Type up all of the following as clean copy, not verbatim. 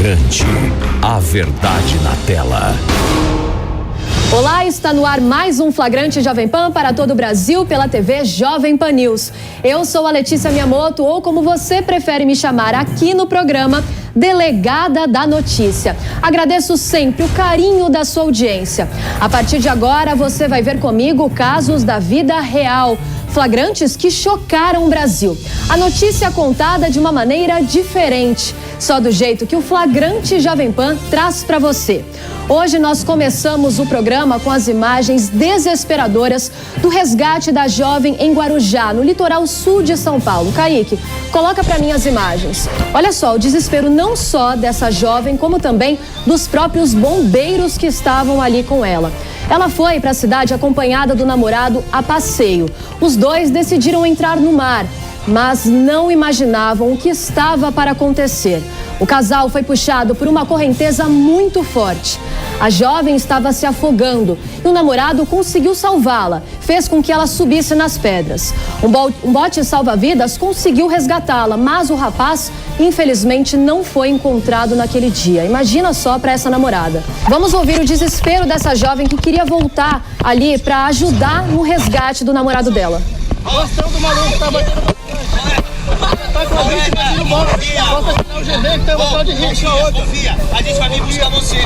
Flagrante, a verdade na tela. Olá, está no ar mais um Flagrante Jovem Pan para todo o Brasil pela TV Jovem Pan News. Eu sou a Letícia Miyamoto, ou como você prefere me chamar aqui no programa, Delegada da Notícia. Agradeço sempre o carinho da sua audiência. A partir de agora, você vai ver comigo casos da vida real, flagrantes que chocaram o Brasil. A notícia contada de uma maneira diferente, só do jeito que o Flagrante Jovem Pan traz para você. Hoje nós começamos o programa com as imagens desesperadoras do resgate da jovem em Guarujá, no litoral sul de São Paulo. Kaique, coloca para mim as imagens. Olha só, o desespero não só dessa jovem, como também dos próprios bombeiros que estavam ali com ela. Ela foi para a cidade acompanhada do namorado a passeio. Os dois decidiram entrar no mar, mas não imaginavam o que estava para acontecer. O casal foi puxado por uma correnteza muito forte. A jovem estava se afogando e o namorado conseguiu salvá-la, fez com que ela subisse nas pedras. Um bote salva-vidas conseguiu resgatá-la, mas o rapaz, infelizmente, não foi encontrado naquele dia. Imagina só para essa namorada. Vamos ouvir o desespero dessa jovem que queria voltar ali para ajudar no resgate do namorado dela. Mostrando o maluco que tá batendo. Tá com a gente, tá indo embora. Volta a o GV que tem uma de risco. A gente vai vir buscar você.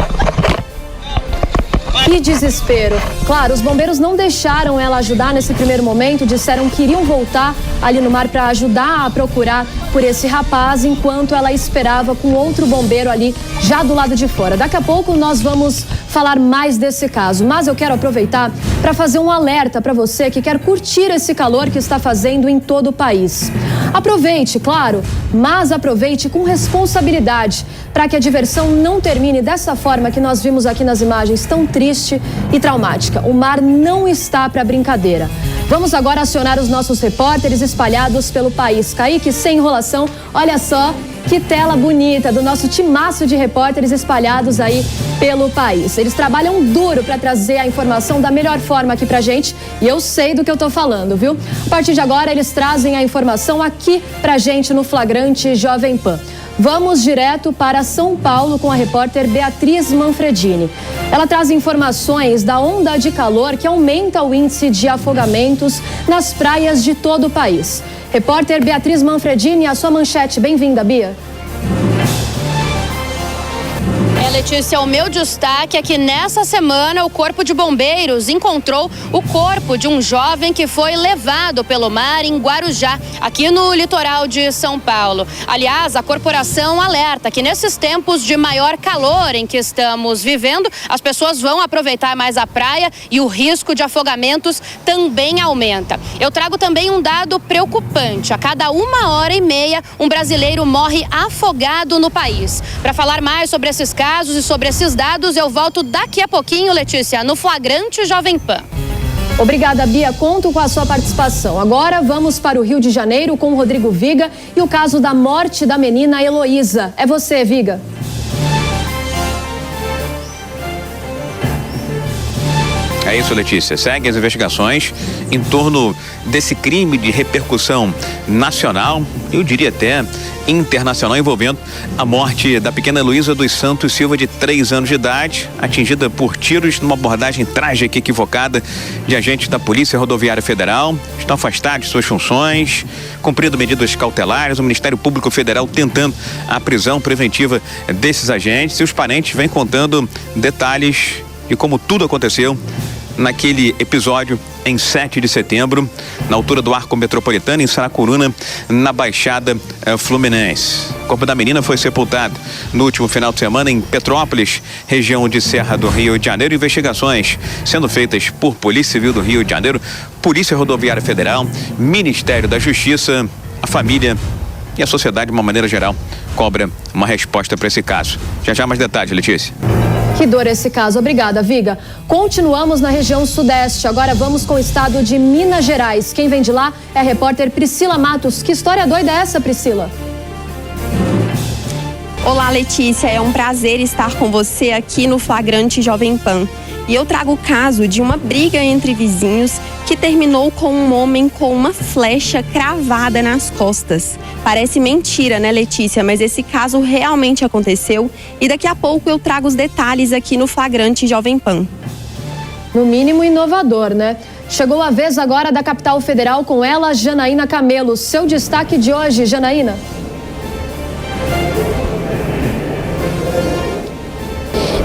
Que desespero. Claro, os bombeiros não deixaram ela ajudar nesse primeiro momento, disseram que iriam voltar ali no mar para ajudar a procurar por esse rapaz, enquanto ela esperava com outro bombeiro ali já do lado de fora. Daqui a pouco nós vamos falar mais desse caso, mas eu quero aproveitar para fazer um alerta para você que quer curtir esse calor que está fazendo em todo o país. Aproveite, claro, mas aproveite com responsabilidade para que a diversão não termine dessa forma que nós vimos aqui nas imagens, tão triste e traumática. O mar não está para brincadeira. Vamos agora acionar os nossos repórteres espalhados pelo país. Kaique, sem enrolação, olha só que tela bonita do nosso timaço de repórteres espalhados aí pelo país. Eles trabalham duro para trazer a informação da melhor forma aqui pra gente e eu sei do que eu tô falando, viu? A partir de agora, eles trazem a informação aqui pra gente no Flagrante Jovem Pan. Vamos direto para São Paulo com a repórter Beatriz Manfredini. Ela traz informações da onda de calor que aumenta o índice de afogamentos nas praias de todo o país. Repórter Beatriz Manfredini, a sua manchete. Bem-vinda, Bia. Letícia, o meu destaque é que nessa semana o Corpo de Bombeiros encontrou o corpo de um jovem que foi levado pelo mar em Guarujá, aqui no litoral de São Paulo. Aliás, a corporação alerta que nesses tempos de maior calor em que estamos vivendo, as pessoas vão aproveitar mais a praia e o risco de afogamentos também aumenta. Eu trago também um dado preocupante. A cada 1h30, um brasileiro morre afogado no país. Para falar mais sobre esses casos e sobre esses dados, eu volto daqui a pouquinho, Letícia, no Flagrante Jovem Pan. Obrigada, Bia. Conto com a sua participação. Agora vamos para o Rio de Janeiro com o Rodrigo Viga e o caso da morte da menina Heloísa. É você, Viga. É isso, Letícia. Seguem as investigações em torno desse crime de repercussão nacional, eu diria até internacional, envolvendo a morte da pequena Heloísa dos Santos Silva, de 3 anos de idade, atingida por tiros numa abordagem trágica e equivocada de agentes da Polícia Rodoviária Federal. Estão afastados de suas funções, cumprindo medidas cautelares, o Ministério Público Federal tentando a prisão preventiva desses agentes, e os parentes vêm contando detalhes de como tudo aconteceu naquele episódio em 7 de setembro, na altura do Arco Metropolitano, em Saracuruna, na Baixada Fluminense. O corpo da menina foi sepultado no último final de semana em Petrópolis, região de Serra do Rio de Janeiro. Investigações sendo feitas por Polícia Civil do Rio de Janeiro, Polícia Rodoviária Federal, Ministério da Justiça, a família e a sociedade, de uma maneira geral, cobra uma resposta para esse caso. Já mais detalhes, Letícia. Que dor esse caso. Obrigada, Viga. Continuamos na região sudeste. Agora vamos com o estado de Minas Gerais. Quem vem de lá é a repórter Priscila Matos. Que história doida é essa, Priscila? Olá, Letícia. É um prazer estar com você aqui no Flagrante Jovem Pan. E eu trago o caso de uma briga entre vizinhos que terminou com um homem com uma flecha cravada nas costas. Parece mentira, né, Letícia? Mas esse caso realmente aconteceu e daqui a pouco eu trago os detalhes aqui no Flagrante Jovem Pan. No mínimo inovador, né? Chegou a vez agora da capital federal com ela, Janaína Camelo. Seu destaque de hoje, Janaína.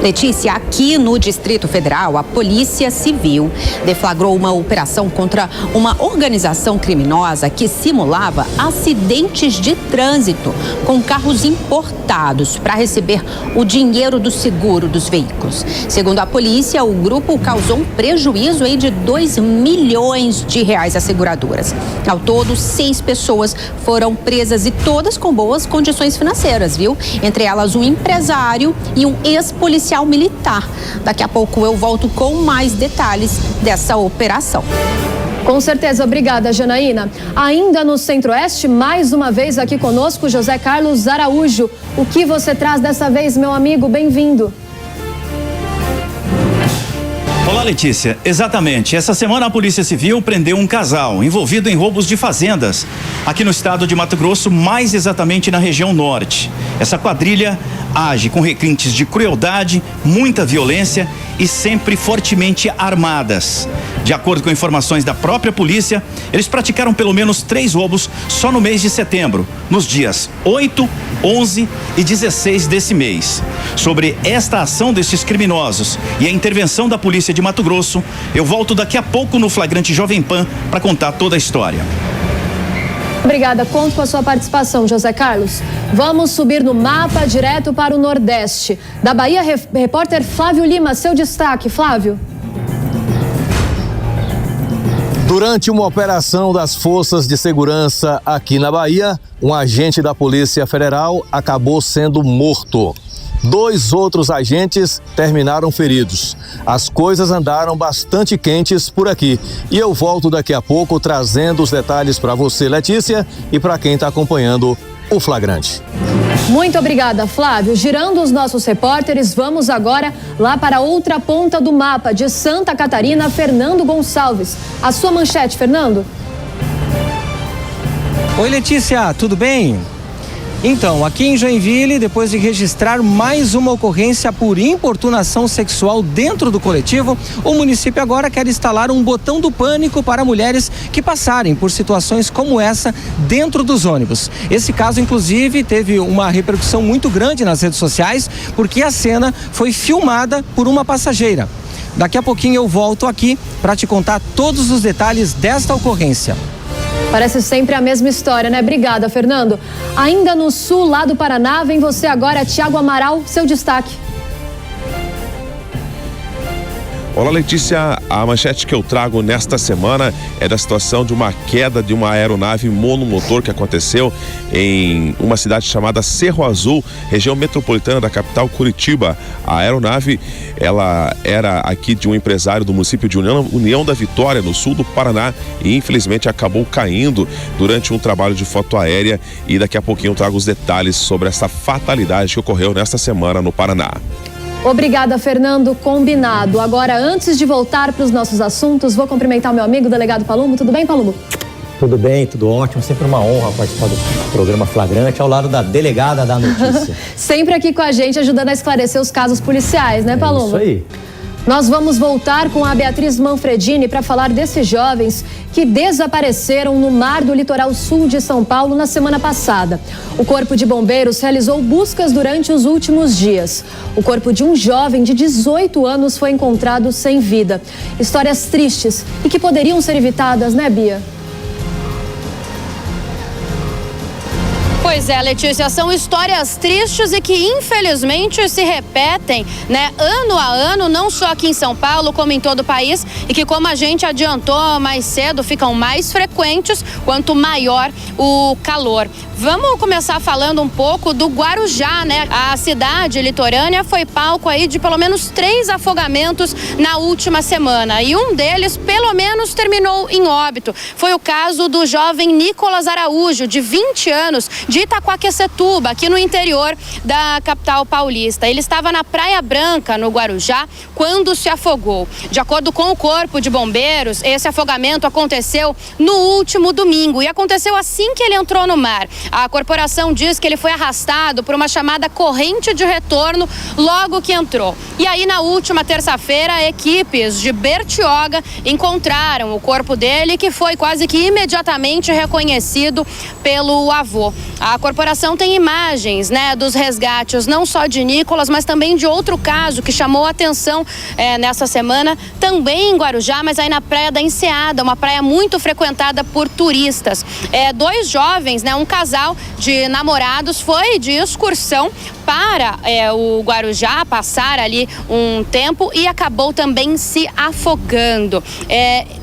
Letícia, aqui no Distrito Federal, a Polícia Civil deflagrou uma operação contra uma organização criminosa que simulava acidentes de trânsito com carros importados para receber o dinheiro do seguro dos veículos. Segundo a polícia, o grupo causou um prejuízo aí de R$2 milhões às seguradoras. Ao todo, 6 pessoas foram presas e todas com boas condições financeiras, viu? Entre elas um empresário e um ex-policial militar. Daqui a pouco eu volto com mais detalhes dessa operação. Com certeza, obrigada, Janaína. Ainda no Centro-Oeste, mais uma vez aqui conosco, José Carlos Araújo. O que você traz dessa vez, meu amigo? Bem-vindo. Olá, Letícia. Exatamente. Essa semana a Polícia Civil prendeu um casal envolvido em roubos de fazendas aqui no estado de Mato Grosso, mais exatamente na região norte. Essa quadrilha age com requintes de crueldade, muita violência e sempre fortemente armadas. De acordo com informações da própria polícia, eles praticaram pelo menos 3 roubos só no mês de setembro, nos dias 8, 11 e 16 desse mês. Sobre esta ação desses criminosos e a intervenção da polícia de Mato Grosso, eu volto daqui a pouco no Flagrante Jovem Pan para contar toda a história. Obrigada, conto com a sua participação, José Carlos. Vamos subir no mapa direto para o Nordeste. Da Bahia, repórter Flávio Lima, seu destaque, Flávio. Durante uma operação das forças de segurança aqui na Bahia, um agente da Polícia Federal acabou sendo morto. 2 outros agentes terminaram feridos. As coisas andaram bastante quentes por aqui. E eu volto daqui a pouco trazendo os detalhes para você, Letícia, e para quem está acompanhando o Flagrante. Muito obrigada, Flávio. Girando os nossos repórteres, vamos agora lá para outra ponta do mapa, de Santa Catarina, Fernando Gonçalves. A sua manchete, Fernando? Oi, Letícia, tudo bem? Então, aqui em Joinville, depois de registrar mais uma ocorrência por importunação sexual dentro do coletivo, o município agora quer instalar um botão do pânico para mulheres que passarem por situações como essa dentro dos ônibus. Esse caso, inclusive, teve uma repercussão muito grande nas redes sociais, porque a cena foi filmada por uma passageira. Daqui a pouquinho eu volto aqui para te contar todos os detalhes desta ocorrência. Parece sempre a mesma história, né? Obrigada, Fernando. Ainda no sul, lá do Paraná, vem você agora, Tiago Amaral, seu destaque. Olá, Letícia. A manchete que eu trago nesta semana é da situação de uma queda de uma aeronave monomotor que aconteceu em uma cidade chamada Cerro Azul, região metropolitana da capital Curitiba. A aeronave, ela era aqui de um empresário do município de União da Vitória, no sul do Paraná, e infelizmente acabou caindo durante um trabalho de foto aérea, e daqui a pouquinho eu trago os detalhes sobre essa fatalidade que ocorreu nesta semana no Paraná. Obrigada, Fernando. Combinado. Agora, antes de voltar para os nossos assuntos, vou cumprimentar o meu amigo, o delegado Palumbo. Tudo bem, Palumbo? Tudo bem, tudo ótimo. Sempre uma honra participar do programa Flagrante ao lado da delegada da notícia. Sempre aqui com a gente, ajudando a esclarecer os casos policiais, né, Palumbo? Isso aí. Nós vamos voltar com a Beatriz Manfredini para falar desses jovens que desapareceram no mar do litoral sul de São Paulo na semana passada. O Corpo de Bombeiros realizou buscas durante os últimos dias. O corpo de um jovem de 18 anos foi encontrado sem vida. Histórias tristes e que poderiam ser evitadas, né, Bia? Pois é, Letícia, são histórias tristes e que infelizmente se repetem, né, ano a ano, não só aqui em São Paulo, como em todo o país, e que, como a gente adiantou mais cedo, ficam mais frequentes quanto maior o calor. Vamos começar falando um pouco do Guarujá, né? A cidade litorânea foi palco aí de pelo menos 3 afogamentos na última semana, e um deles pelo menos terminou em óbito. Foi o caso do jovem Nicolas Araújo, de 20 anos, de Itaquaquecetuba, aqui no interior da capital paulista. Ele estava na Praia Branca, no Guarujá, quando se afogou. De acordo com o Corpo de Bombeiros, esse afogamento aconteceu no último domingo e aconteceu assim que ele entrou no mar. A corporação diz que ele foi arrastado por uma chamada corrente de retorno logo que entrou. E aí, na última terça-feira, equipes de Bertioga encontraram o corpo dele, que foi quase que imediatamente reconhecido pelo avô. A corporação tem imagens, dos resgates, não só de Nicolas, mas também de outro caso que chamou a atenção nessa semana, também em Guarujá, mas aí na Praia da Enseada, uma praia muito frequentada por turistas. Dois jovens, um casal de namorados, foi de excursão para o Guarujá, passar ali um tempo e acabou também se afogando.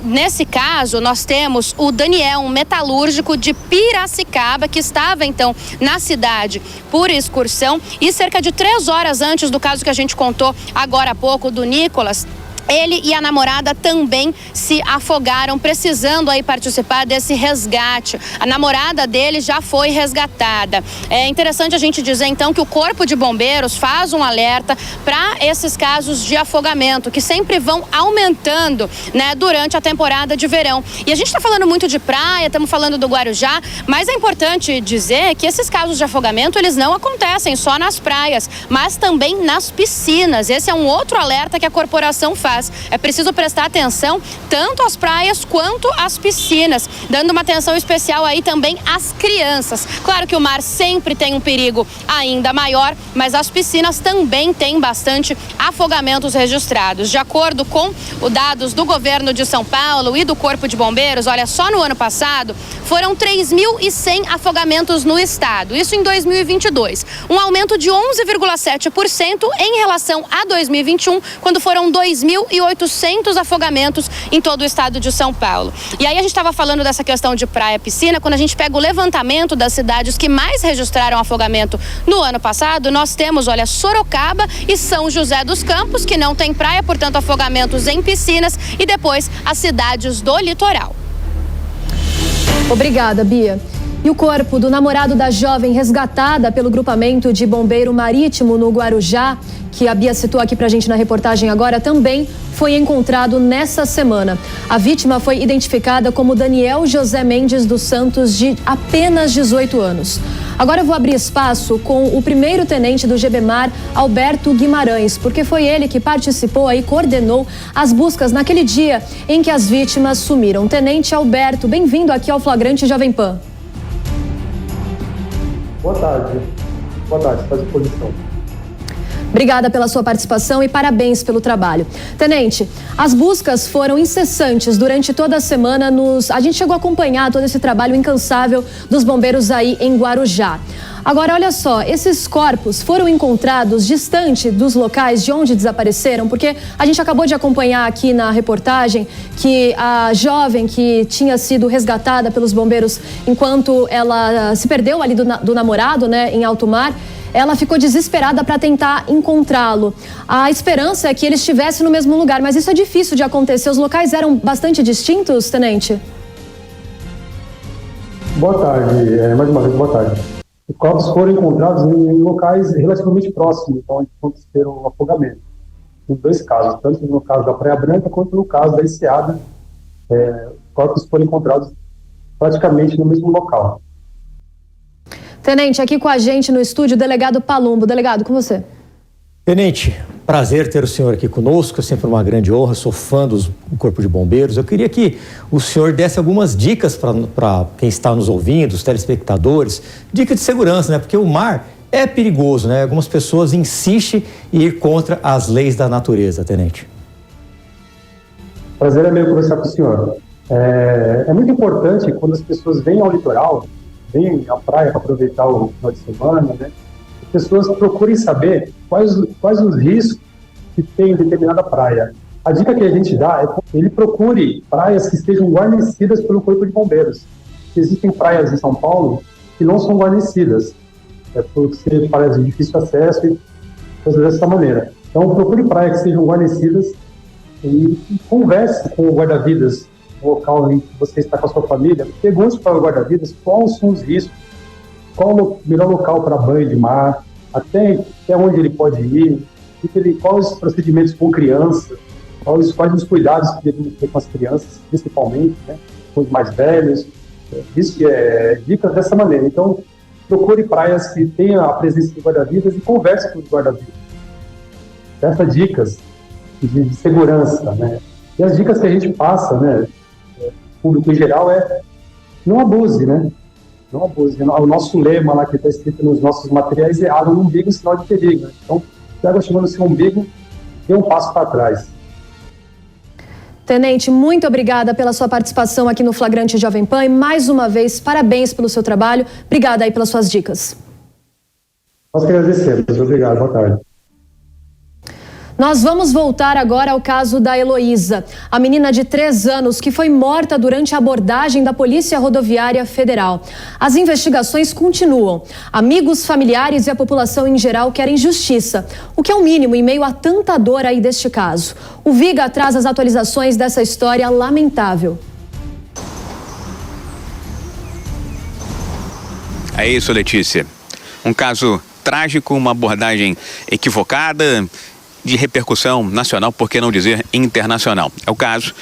Nesse caso, nós temos o Daniel, um metalúrgico de Piracicaba, que estava então na cidade por excursão, e cerca de 3 horas antes do caso que a gente contou agora há pouco do Nicolas, ele e a namorada também se afogaram, precisando aí participar desse resgate. A namorada dele já foi resgatada. É interessante a gente dizer então que o Corpo de Bombeiros faz um alerta para esses casos de afogamento, que sempre vão aumentando, durante a temporada de verão. E a gente está falando muito de praia, estamos falando do Guarujá, mas é importante dizer que esses casos de afogamento, eles não acontecem só nas praias, mas também nas piscinas. Esse é um outro alerta que a corporação faz. É preciso prestar atenção tanto às praias quanto às piscinas, dando uma atenção especial aí também às crianças. Claro que o mar sempre tem um perigo ainda maior, mas as piscinas também têm bastante afogamentos registrados. De acordo com os dados do governo de São Paulo e do Corpo de Bombeiros, olha, só no ano passado foram 3.100 afogamentos no estado, isso em 2022. Um aumento de 11,7% em relação a 2021, quando foram 2.800 afogamentos em todo o estado de São Paulo. E aí a gente estava falando dessa questão de praia, piscina, quando a gente pega o levantamento das cidades que mais registraram afogamento no ano passado, nós temos, olha, Sorocaba e São José dos Campos, que não tem praia, portanto afogamentos em piscinas, e depois as cidades do litoral. Obrigada, Bia. E o corpo do namorado da jovem resgatada pelo grupamento de bombeiro marítimo no Guarujá, que a Bia citou aqui pra gente na reportagem agora, também foi encontrado nessa semana. A vítima foi identificada como Daniel José Mendes dos Santos, de apenas 18 anos. Agora eu vou abrir espaço com o primeiro-tenente do GBMAR, Alberto Guimarães, porque foi ele que participou e coordenou as buscas naquele dia em que as vítimas sumiram. Tenente Alberto, bem-vindo aqui ao Flagrante Jovem Pan. Boa tarde, está à disposição. Obrigada pela sua participação e parabéns pelo trabalho. Tenente, as buscas foram incessantes durante toda a semana. A gente chegou a acompanhar todo esse trabalho incansável dos bombeiros aí em Guarujá. Agora, olha só, esses corpos foram encontrados distante dos locais de onde desapareceram, porque a gente acabou de acompanhar aqui na reportagem que a jovem que tinha sido resgatada pelos bombeiros enquanto ela se perdeu ali do namorado, em alto mar, ela ficou desesperada para tentar encontrá-lo. A esperança é que ele estivesse no mesmo lugar, mas isso é difícil de acontecer. Os locais eram bastante distintos, Tenente? Boa tarde, mais uma vez, boa tarde. Os corpos foram encontrados em locais relativamente próximos, então onde aconteceram o afogamento. Em 2 casos, tanto no caso da Praia Branca quanto no caso da Enseada, os corpos foram encontrados praticamente no mesmo local. Tenente, aqui com a gente no estúdio, o delegado Palumbo. Delegado, com você. Tenente, prazer ter o senhor aqui conosco, é sempre uma grande honra, sou fã do Corpo de Bombeiros. Eu queria que o senhor desse algumas dicas para quem está nos ouvindo, os telespectadores, dicas de segurança, porque o mar é perigoso, Algumas pessoas insistem em ir contra as leis da natureza, Tenente. Prazer é meu conversar com o senhor. É muito importante quando as pessoas vêm ao litoral, vêm à praia para aproveitar o final de semana, as pessoas procurem saber quais os riscos que tem em determinada praia. A dica que a gente dá é que ele procure praias que estejam guarnecidas pelo Corpo de Bombeiros. Existem praias em São Paulo que não são guarnecidas, por ser praias de difícil acesso e coisas dessa maneira. Então procure praias que sejam guarnecidas e converse com o guarda-vidas no local em que você está com a sua família. Pergunte para o guarda-vidas quais são os riscos qual o melhor local para banho de mar, até onde ele pode ir, quais os procedimentos com criança, quais os cuidados que devemos ter com as crianças, principalmente, né, com os mais velhos, dicas dessa maneira. Então, procure praias que tenham a presença de guarda-vidas e converse com os guarda-vidas. Peça dicas de segurança, né? E as dicas que a gente passa, né, público em geral, não abuse, né? Não abuse. O nosso lema lá que está escrito nos nossos materiais é água no umbigo, sinal de perigo. Né? Então, se a água chegou no seu umbigo, dê um passo para trás. Tenente, muito obrigada pela sua participação aqui no Flagrante Jovem Pan e mais uma vez, parabéns pelo seu trabalho. Obrigada aí pelas suas dicas. Nós que agradecemos. Obrigado. Boa tarde. Nós vamos voltar agora ao caso da Heloísa, a menina de 3 anos que foi morta durante a abordagem da Polícia Rodoviária Federal. As investigações continuam. Amigos, familiares e a população em geral querem justiça, o que é o mínimo em meio a tanta dor aí deste caso. O Viga traz as atualizações dessa história lamentável. É isso, Letícia. Um caso trágico, uma abordagem equivocada, de repercussão nacional, por que não dizer internacional. É o caso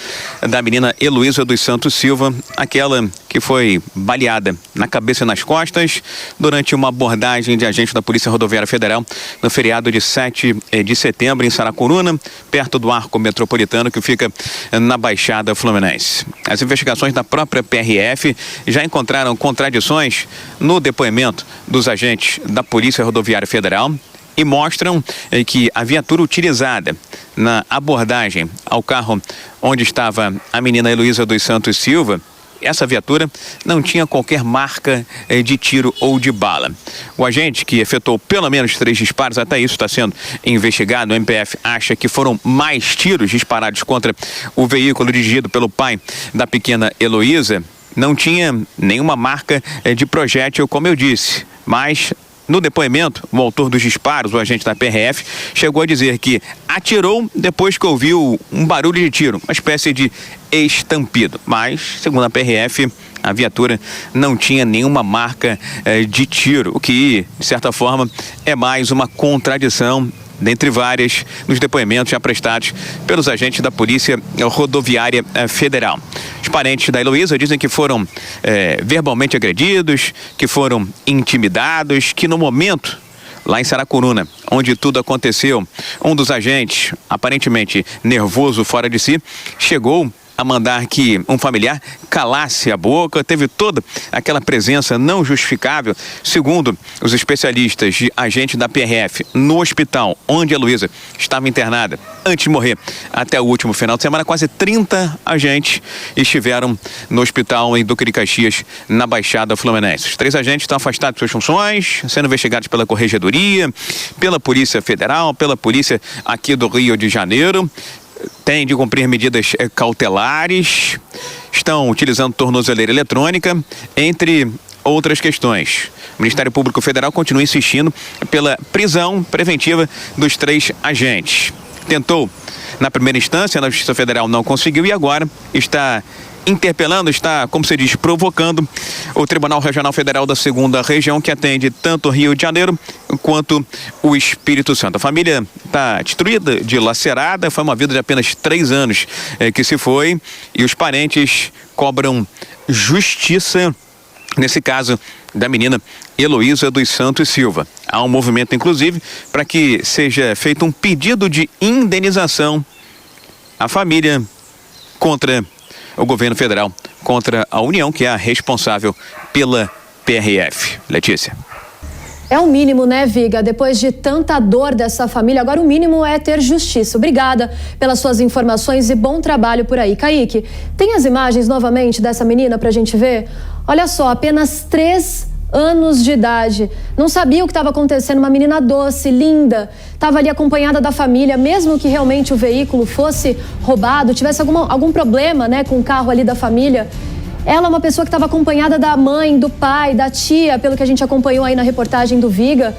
da menina Heloísa dos Santos Silva, aquela que foi baleada na cabeça e nas costas durante uma abordagem de agente da Polícia Rodoviária Federal no feriado de 7 de setembro em Saracuruna, perto do Arco Metropolitano, que fica na Baixada Fluminense. As investigações da própria PRF já encontraram contradições no depoimento dos agentes da Polícia Rodoviária Federal e mostram que a viatura utilizada na abordagem ao carro onde estava a menina Heloísa dos Santos Silva, essa viatura não tinha qualquer marca de tiro ou de bala. O agente, que efetuou pelo menos 3 disparos, até isso está sendo investigado. O MPF acha que foram mais tiros disparados contra o veículo dirigido pelo pai da pequena Heloísa. Não tinha nenhuma marca de projétil, como eu disse, mas no depoimento, o autor dos disparos, o agente da PRF, chegou a dizer que atirou depois que ouviu um barulho de tiro, uma espécie de estampido. Mas, segundo a PRF, a viatura não tinha nenhuma marca de tiro, o que, de certa forma, é mais uma contradição, dentre várias, nos depoimentos já prestados pelos agentes da Polícia Rodoviária Federal. Os parentes da Heloísa dizem que foram verbalmente agredidos, que foram intimidados, que no momento, lá em Saracuruna, onde tudo aconteceu, um dos agentes, aparentemente nervoso, fora de si, chegou a mandar que um familiar calasse a boca, teve toda aquela presença não justificável, segundo os especialistas de agente da PRF, no hospital onde a Heloísa estava internada antes de morrer. Até o último final de semana, quase 30 agentes estiveram no hospital em Duque de Caxias, na Baixada Fluminense. Os 3 agentes estão afastados de suas funções, sendo investigados pela Corregedoria, pela Polícia Federal, pela Polícia aqui do Rio de Janeiro. Tem de cumprir medidas cautelares, estão utilizando tornozeleira eletrônica, entre outras questões. O Ministério Público Federal continua insistindo pela prisão preventiva dos 3 agentes. Tentou na primeira instância, na Justiça Federal não conseguiu e agora está interpelando, está, como se diz, provocando o Tribunal Regional Federal da 2ª Região, que atende tanto o Rio de Janeiro quanto o Espírito Santo. A família está destruída, dilacerada, foi uma vida de apenas 3 anos que se foi e os parentes cobram justiça, nesse caso da menina Heloísa dos Santos Silva. Há um movimento, inclusive, para que seja feito um pedido de indenização à família contra o governo federal, contra a União, que é a responsável pela PRF. Letícia. É o mínimo, né, Viga? Depois de tanta dor dessa família, agora o mínimo é ter justiça. Obrigada pelas suas informações e bom trabalho por aí. Kaique, tem as imagens novamente dessa menina pra gente ver? Olha só, apenas 3 anos de idade. Não sabia o que estava acontecendo, uma menina doce, linda. Estava ali acompanhada da família, mesmo que realmente o veículo fosse roubado, tivesse algum problema, né, com o carro ali da família. Ela é uma pessoa que estava acompanhada da mãe, do pai, da tia, pelo que a gente acompanhou aí na reportagem do Viga.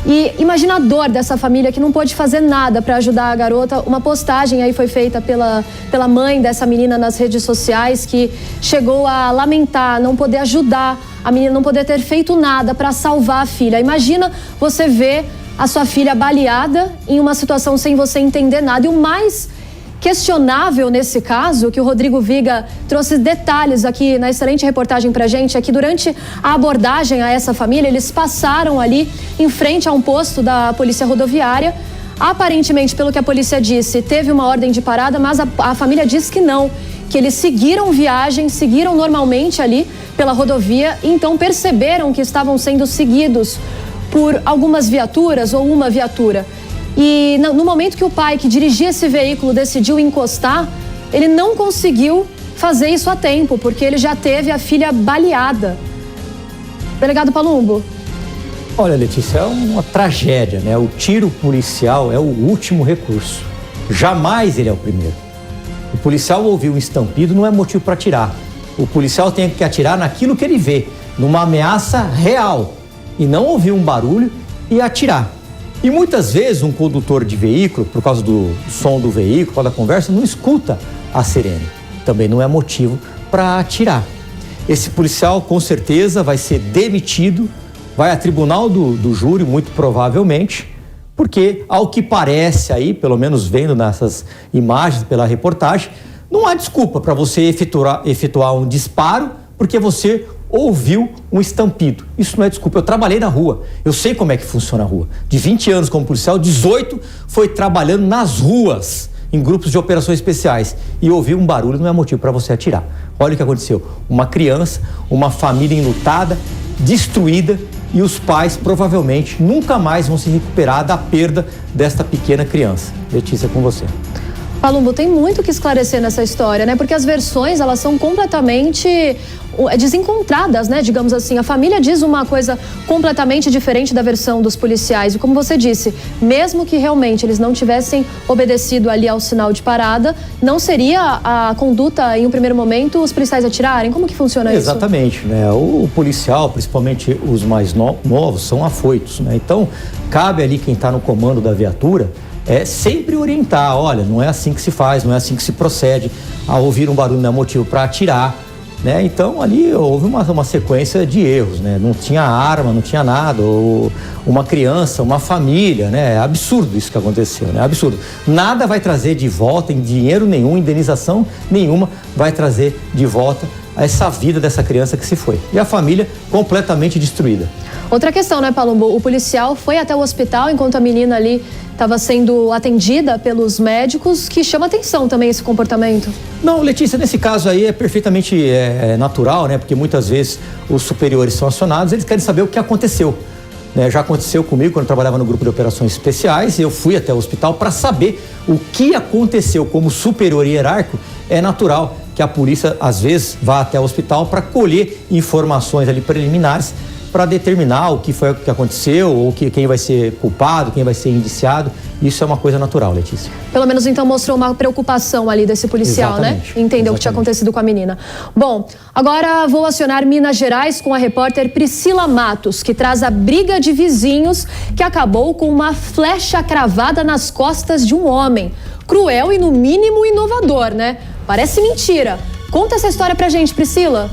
E imagina a dor dessa família que não pôde fazer nada para ajudar a garota. Uma postagem aí foi feita pela mãe dessa menina nas redes sociais, que chegou a lamentar não poder ajudar a menina não poder ter feito nada para salvar a filha. Imagina você ver a sua filha baleada em uma situação sem você entender nada. E o mais questionável nesse caso, que o Rodrigo Viga trouxe detalhes aqui na excelente reportagem pra gente, é que durante a abordagem a essa família, eles passaram ali em frente a um posto da Polícia Rodoviária. Aparentemente, pelo que a polícia disse, teve uma ordem de parada, mas a família diz que não, que eles seguiram viagem, seguiram normalmente ali pela rodovia, e então perceberam que estavam sendo seguidos por algumas viaturas ou uma viatura. E no momento que o pai, que dirigia esse veículo, decidiu encostar, ele não conseguiu fazer isso a tempo, porque ele já teve a filha baleada. Delegado Palumbo. Olha, Letícia, é uma tragédia, né? O tiro policial é o último recurso. Jamais ele é o primeiro. O policial ouvir um estampido não é motivo para atirar. O policial tem que atirar naquilo que ele vê, numa ameaça real, e não ouvir um barulho e atirar. E muitas vezes um condutor de veículo, por causa do som do veículo, por causa da conversa, não escuta a sirene. Também não é motivo para atirar. Esse policial com certeza vai ser demitido, vai a tribunal do júri, muito provavelmente, porque ao que parece aí, pelo menos vendo nessas imagens pela reportagem, não há desculpa para você efetuar um disparo porque você ouviu um estampido. Isso não é desculpa. Eu trabalhei na rua, eu sei como é que funciona a rua. De 20 anos como policial, 18 foi trabalhando nas ruas, em grupos de operações especiais. E ouvir um barulho não é motivo para você atirar. Olha o que aconteceu. Uma criança, uma família enlutada, destruída, e os pais provavelmente nunca mais vão se recuperar da perda desta pequena criança. Letícia, com você. Palumbo, tem muito que esclarecer nessa história, né? Porque as versões, elas são completamente desencontradas, né? Digamos assim, a família diz uma coisa completamente diferente da versão dos policiais. E como você disse, mesmo que realmente eles não tivessem obedecido ali ao sinal de parada, não seria a conduta, em um primeiro momento, os policiais atirarem? Como que funciona isso? Exatamente, né? O policial, principalmente os mais novos, são afoitos, né? Então, cabe ali quem está no comando da viatura sempre orientar, olha, não é assim que se faz, não é assim que se procede, a ouvir um barulho não é motivo para atirar, né? Então ali houve uma sequência de erros, né? Não tinha arma, não tinha nada, ou uma criança, uma família, né? É absurdo isso que aconteceu, né? É absurdo. Nada vai trazer de volta, em dinheiro nenhum, indenização nenhuma vai trazer de volta essa vida dessa criança que se foi. E a família completamente destruída. Outra questão, né, Palumbo? O policial foi até o hospital enquanto a menina ali estava sendo atendida pelos médicos, que chama atenção também esse comportamento. Não, Letícia, nesse caso aí é perfeitamente natural, né? Porque muitas vezes os superiores são acionados, eles querem saber o que aconteceu. Né? Já aconteceu comigo quando eu trabalhava no grupo de operações especiais, eu fui até o hospital para saber o que aconteceu. Como superior hierárquico, é natural que a polícia às vezes vá até o hospital para colher informações ali preliminares para determinar o que foi que aconteceu, ou quem vai ser culpado, quem vai ser indiciado. Isso é uma coisa natural, Letícia. Pelo menos então mostrou uma preocupação ali desse policial, exatamente, né? Entendeu o que tinha acontecido com a menina. Bom, agora vou acionar Minas Gerais com a repórter Priscila Matos, que traz a briga de vizinhos que acabou com uma flecha cravada nas costas de um homem. Cruel e no mínimo inovador, né? Parece mentira. Conta essa história pra gente, Priscila.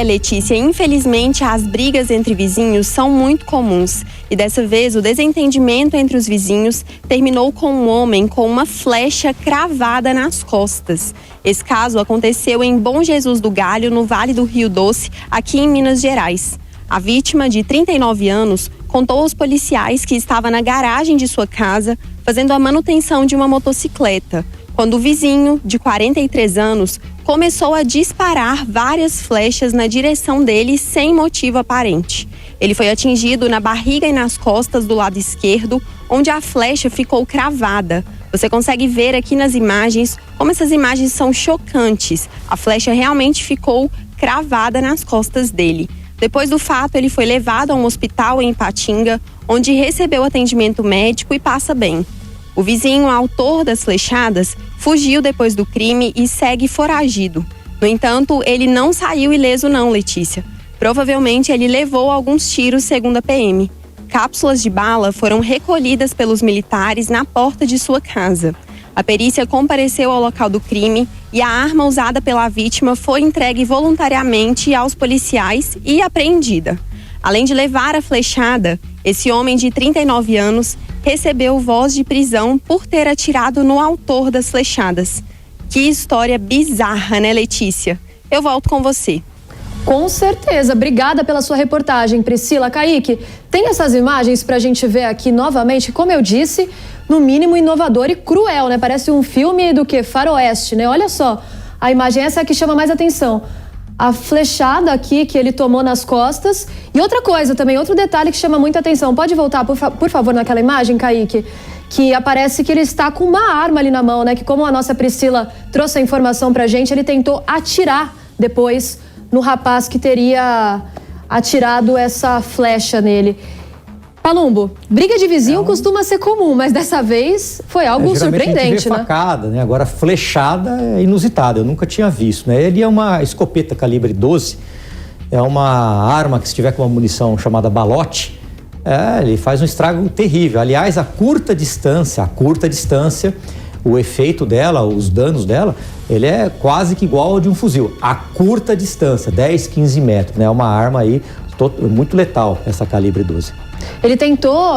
Letícia, infelizmente as brigas entre vizinhos são muito comuns. E dessa vez o desentendimento entre os vizinhos terminou com um homem com uma flecha cravada nas costas. Esse caso aconteceu em Bom Jesus do Galho, no Vale do Rio Doce, aqui em Minas Gerais. A vítima, de 39 anos, contou aos policiais que estava na garagem de sua casa fazendo a manutenção de uma motocicleta, quando o vizinho, de 43 anos, começou a disparar várias flechas na direção dele sem motivo aparente. Ele foi atingido na barriga e nas costas do lado esquerdo, onde a flecha ficou cravada. Você consegue ver aqui nas imagens como essas imagens são chocantes. A flecha realmente ficou cravada nas costas dele. Depois do fato, ele foi levado a um hospital em Ipatinga, onde recebeu atendimento médico e passa bem. O vizinho, autor das flechadas, fugiu depois do crime e segue foragido. No entanto, ele não saiu ileso não, Letícia. Provavelmente ele levou alguns tiros, segundo a PM. Cápsulas de bala foram recolhidas pelos militares na porta de sua casa. A perícia compareceu ao local do crime e a arma usada pela vítima foi entregue voluntariamente aos policiais e apreendida. Além de levar a flechada, esse homem de 39 anos recebeu voz de prisão por ter atirado no autor das flechadas. Que história bizarra, né, Letícia? Eu volto com você. Com certeza. Obrigada pela sua reportagem, Priscila. Kaique, tem essas imagens pra gente ver aqui novamente? Como eu disse, no mínimo inovador e cruel, né? Parece um filme do que? Faroeste, né? Olha só, a imagem essa é a que chama mais atenção. A flechada aqui que ele tomou nas costas. E outra coisa também, outro detalhe que chama muita atenção. Pode voltar, por favor, naquela imagem, Kaique? Que aparece que ele está com uma arma ali na mão, né? Que como a nossa Priscila trouxe a informação pra gente, ele tentou atirar depois no rapaz que teria atirado essa flecha nele. Palumbo, briga de vizinho costuma ser comum, mas dessa vez foi algo surpreendente, a gente vê né? Facada, né? Agora flechada é inusitada, eu nunca tinha visto, né? Ele é uma escopeta calibre 12, é uma arma que se tiver com uma munição chamada balote, ele faz um estrago terrível. Aliás, a curta distância, o efeito dela, os danos dela, ele é quase que igual ao de um fuzil. A curta distância, 10, 15 metros, né? É uma arma aí muito letal, essa calibre 12. Ele tentou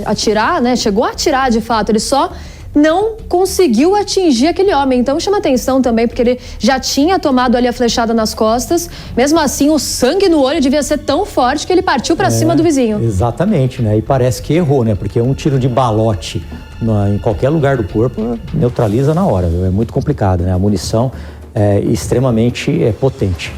atirar, né? Chegou a atirar de fato, ele só não conseguiu atingir aquele homem. Então chama atenção também, porque ele já tinha tomado ali a flechada nas costas. Mesmo assim, o sangue no olho devia ser tão forte que ele partiu para cima do vizinho. Exatamente, né? E parece que errou, né? Porque um tiro de balote em qualquer lugar do corpo neutraliza na hora, viu? É muito complicado, né? A munição é extremamente potente.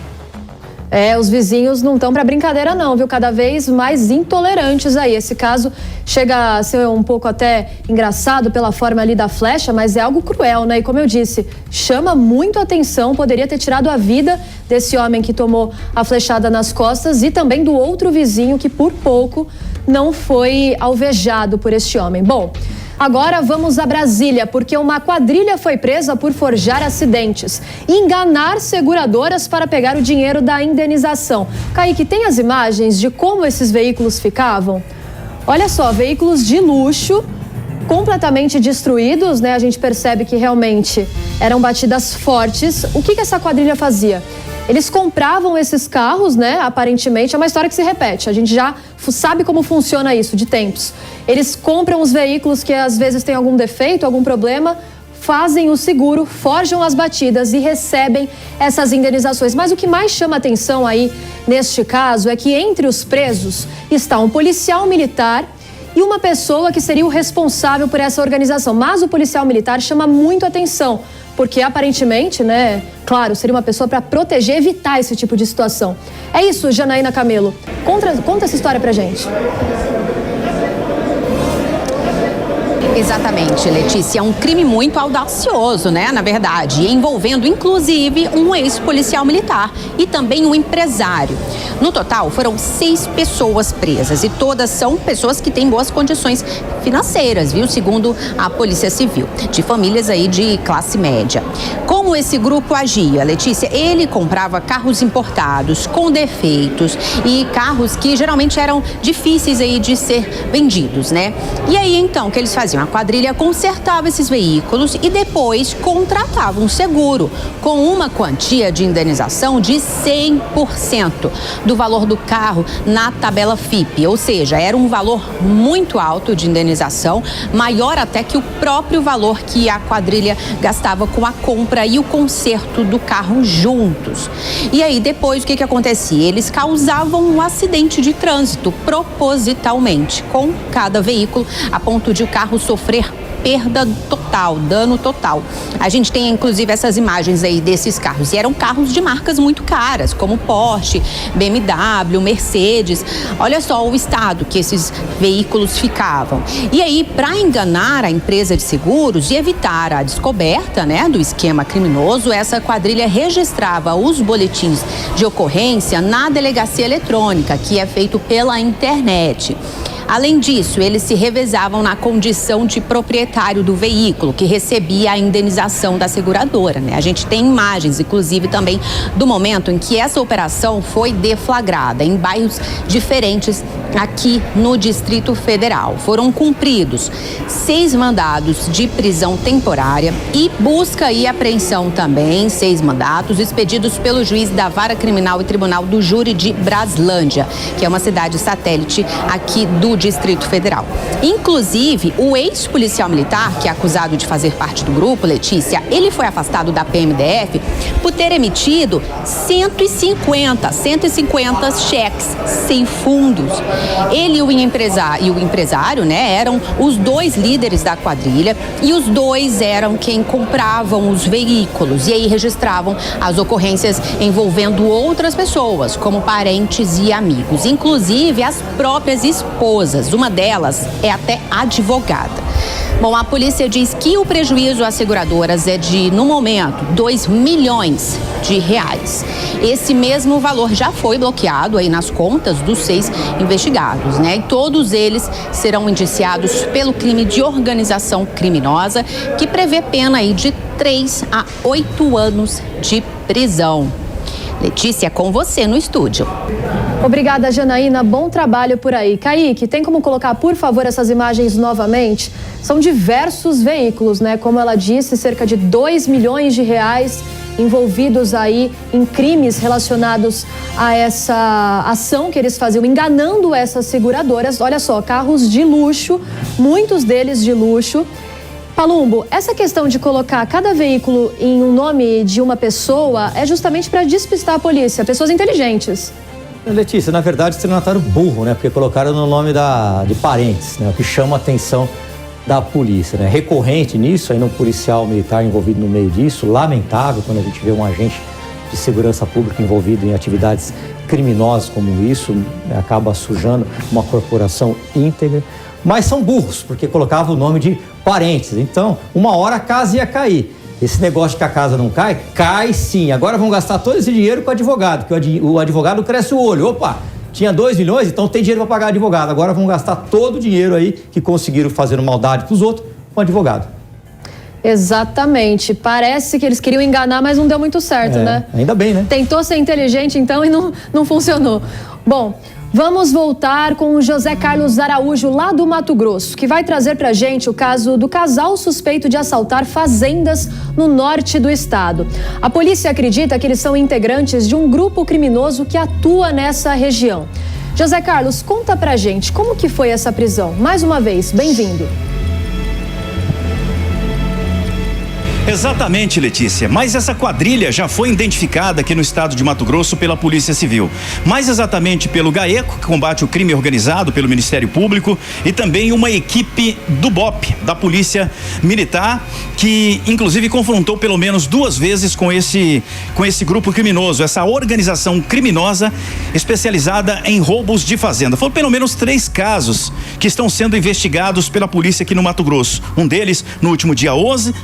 Os vizinhos não estão para brincadeira não, viu? Cada vez mais intolerantes aí. Esse caso chega a ser um pouco até engraçado pela forma ali da flecha, mas é algo cruel, né? E como eu disse, chama muito atenção, poderia ter tirado a vida desse homem que tomou a flechada nas costas e também do outro vizinho que por pouco não foi alvejado por este homem. Bom, agora vamos a Brasília, porque uma quadrilha foi presa por forjar acidentes e enganar seguradoras para pegar o dinheiro da indenização. Kaique, tem as imagens de como esses veículos ficavam? Olha só, veículos de luxo, completamente destruídos, né? A gente percebe que realmente eram batidas fortes. O que essa quadrilha fazia? Eles compravam esses carros, né? Aparentemente, é uma história que se repete. A gente já sabe como funciona isso de tempos. Eles compram os veículos que às vezes têm algum defeito, algum problema, fazem o seguro, forjam as batidas e recebem essas indenizações. Mas o que mais chama atenção aí neste caso é que entre os presos está um policial militar e uma pessoa que seria o responsável por essa organização. Mas o policial militar chama muito atenção, porque aparentemente, né, claro, seria uma pessoa para proteger, evitar esse tipo de situação. É isso, Janaína Camelo. Conta essa história pra gente. Exatamente, Letícia. É um crime muito audacioso, né? Na verdade, envolvendo inclusive um ex-policial militar e também um empresário. No total, foram 6 pessoas presas e todas são pessoas que têm boas condições financeiras, viu? Segundo a Polícia Civil, de famílias aí de classe média. Como esse grupo agia, Letícia? Ele comprava carros importados com defeitos e carros que geralmente eram difíceis aí de ser vendidos, né? E aí, então, o que eles faziam? A quadrilha consertava esses veículos e depois contratava um seguro com uma quantia de indenização de 100% do valor do carro na tabela FIPE, ou seja, era um valor muito alto de indenização, maior até que o próprio valor que a quadrilha gastava com a compra e o conserto do carro juntos. E aí depois o que acontecia? Eles causavam um acidente de trânsito propositalmente com cada veículo, a ponto de o carro sofrer perda total, dano total. A gente tem inclusive essas imagens aí desses carros, e eram carros de marcas muito caras, como Porsche, BMW, Mercedes. Olha só o estado que esses veículos ficavam. E aí, para enganar a empresa de seguros e evitar a descoberta, né, do esquema criminoso, essa quadrilha registrava os boletins de ocorrência na delegacia eletrônica, que é feito pela internet. Além disso, eles se revezavam na condição de proprietário do veículo, que recebia a indenização da seguradora, né? A gente tem imagens, inclusive, também do momento em que essa operação foi deflagrada em bairros diferentes aqui no Distrito Federal. Foram cumpridos 6 mandados de prisão temporária e busca e apreensão também, 6 mandatos expedidos pelo juiz da Vara Criminal e Tribunal do Júri de Braslândia, que é uma cidade satélite aqui do Distrito Federal. Inclusive, o ex-policial militar, que é acusado de fazer parte do grupo, Letícia, ele foi afastado da PMDF por ter emitido 150 cheques sem fundos. Ele e o empresário, né, eram os 2 líderes da quadrilha e os 2 eram quem compravam os veículos e aí registravam as ocorrências envolvendo outras pessoas, como parentes e amigos, inclusive as próprias esposas. Uma delas é até advogada. Bom, a polícia diz que o prejuízo às seguradoras é de, no momento, 2 milhões de reais. Esse mesmo valor já foi bloqueado aí nas contas dos 6 investigados, né? E todos eles serão indiciados pelo crime de organização criminosa, que prevê pena aí de 3 a 8 anos de prisão. Letícia, com você no estúdio. Obrigada, Janaína. Bom trabalho por aí. Kaique, tem como colocar, por favor, essas imagens novamente? São diversos veículos, né? Como ela disse, cerca de 2 milhões de reais envolvidos aí em crimes relacionados a essa ação que eles faziam, enganando essas seguradoras. Olha só, carros de luxo, muitos deles de luxo. Palumbo, essa questão de colocar cada veículo em um nome de uma pessoa é justamente para despistar a polícia, pessoas inteligentes. Letícia, na verdade, estelionatário burro, né? Porque colocaram no nome de parentes, né? O que chama a atenção da polícia, né? Recorrente nisso, ainda um policial militar envolvido no meio disso, lamentável quando a gente vê um agente de segurança pública envolvido em atividades criminosas como isso, né? Acaba sujando uma corporação íntegra. Mas são burros, porque colocavam o nome de parentes. Então, uma hora a casa ia cair. Esse negócio de que a casa não cai, cai sim. Agora vão gastar todo esse dinheiro com o advogado, que o advogado cresce o olho. Opa, tinha 2 milhões, então tem dinheiro para pagar advogado. Agora vão gastar todo o dinheiro aí que conseguiram fazer maldade para os outros com o advogado. Exatamente. Parece que eles queriam enganar, mas não deu muito certo, né? Ainda bem, né? Tentou ser inteligente, então, e não funcionou. Bom, vamos voltar com o José Carlos Araújo, lá do Mato Grosso, que vai trazer pra gente o caso do casal suspeito de assaltar fazendas no norte do estado. A polícia acredita que eles são integrantes de um grupo criminoso que atua nessa região. José Carlos, conta pra gente como que foi essa prisão. Mais uma vez, bem-vindo. Exatamente, Letícia, mas essa quadrilha já foi identificada aqui no estado de Mato Grosso pela Polícia Civil. Mais exatamente pelo GAECO, que combate o crime organizado pelo Ministério Público, e também uma equipe do BOP, da Polícia Militar, que inclusive confrontou pelo menos 2 vezes com esse grupo criminoso, essa organização criminosa especializada em roubos de fazenda. Foram pelo menos 3 casos que estão sendo investigados pela polícia aqui no Mato Grosso. Um deles no último dia 8,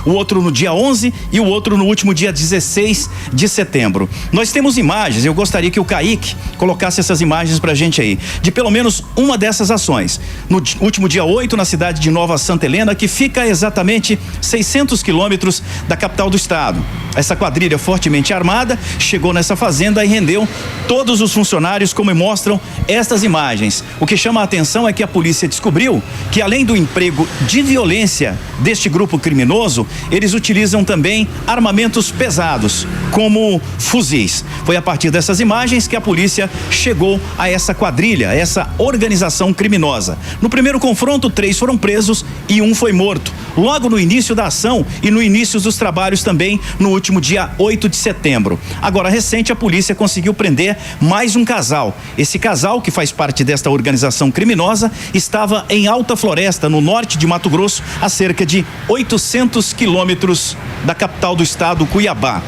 o outro no dia 11 e o outro no último dia 16 de setembro. Nós temos imagens, eu gostaria que o Kaique colocasse essas imagens pra gente aí, de pelo menos uma dessas ações. No último dia 8, na cidade de Nova Santa Helena, que fica a exatamente 600 quilômetros da capital do estado. Essa quadrilha fortemente armada chegou nessa fazenda e rendeu todos os funcionários, como mostram estas imagens. O que chama a atenção é que a polícia descobriu que, além do emprego de violência deste grupo criminoso, eles utilizam também armamentos pesados, como fuzis. Foi a partir dessas imagens que a polícia chegou a essa quadrilha, a essa organização criminosa. No primeiro confronto, 3 foram presos e 1 foi morto. Logo no início da ação e no início dos trabalhos também, no último dia 8 de setembro. Agora, recente, a polícia conseguiu prender mais um casal. Esse casal, que faz parte desta organização criminosa, estava em Alta Floresta, no norte de Mato Grosso, a cerca de 800 quilômetros da capital do estado, Cuiabá.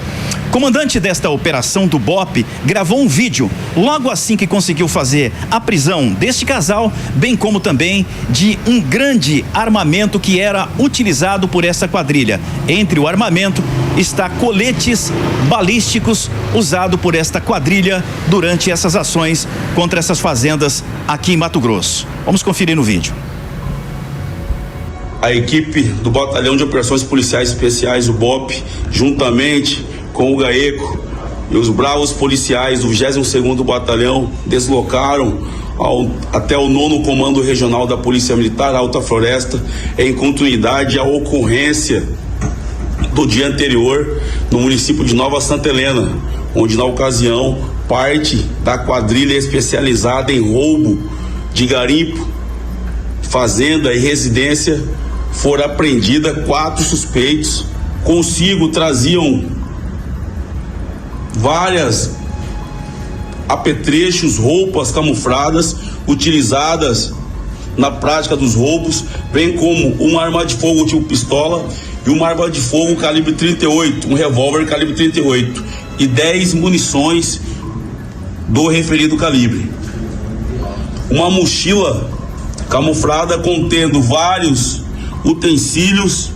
Comandante desta operação do BOPE gravou um vídeo logo assim que conseguiu fazer a prisão deste casal, bem como também de um grande armamento que era utilizado por essa quadrilha. Entre o armamento está coletes balísticos usado por esta quadrilha durante essas ações contra essas fazendas aqui em Mato Grosso. Vamos conferir no vídeo. A equipe do Batalhão de Operações Policiais Especiais, o BOPE, juntamente com o GAECO e os bravos policiais do 22º Batalhão, deslocaram até o 9º Comando Regional da Polícia Militar Alta Floresta, em continuidade à ocorrência do dia anterior no município de Nova Santa Helena, onde na ocasião parte da quadrilha especializada em roubo de garimpo, fazenda e residência foram apreendidas 4 suspeitos. Consigo traziam várias apetrechos, roupas camufladas utilizadas na prática dos roubos, bem como uma arma de fogo tipo pistola e uma arma de fogo calibre 38, um revólver calibre 38 e 10 munições do referido calibre. Uma mochila camuflada contendo vários utensílios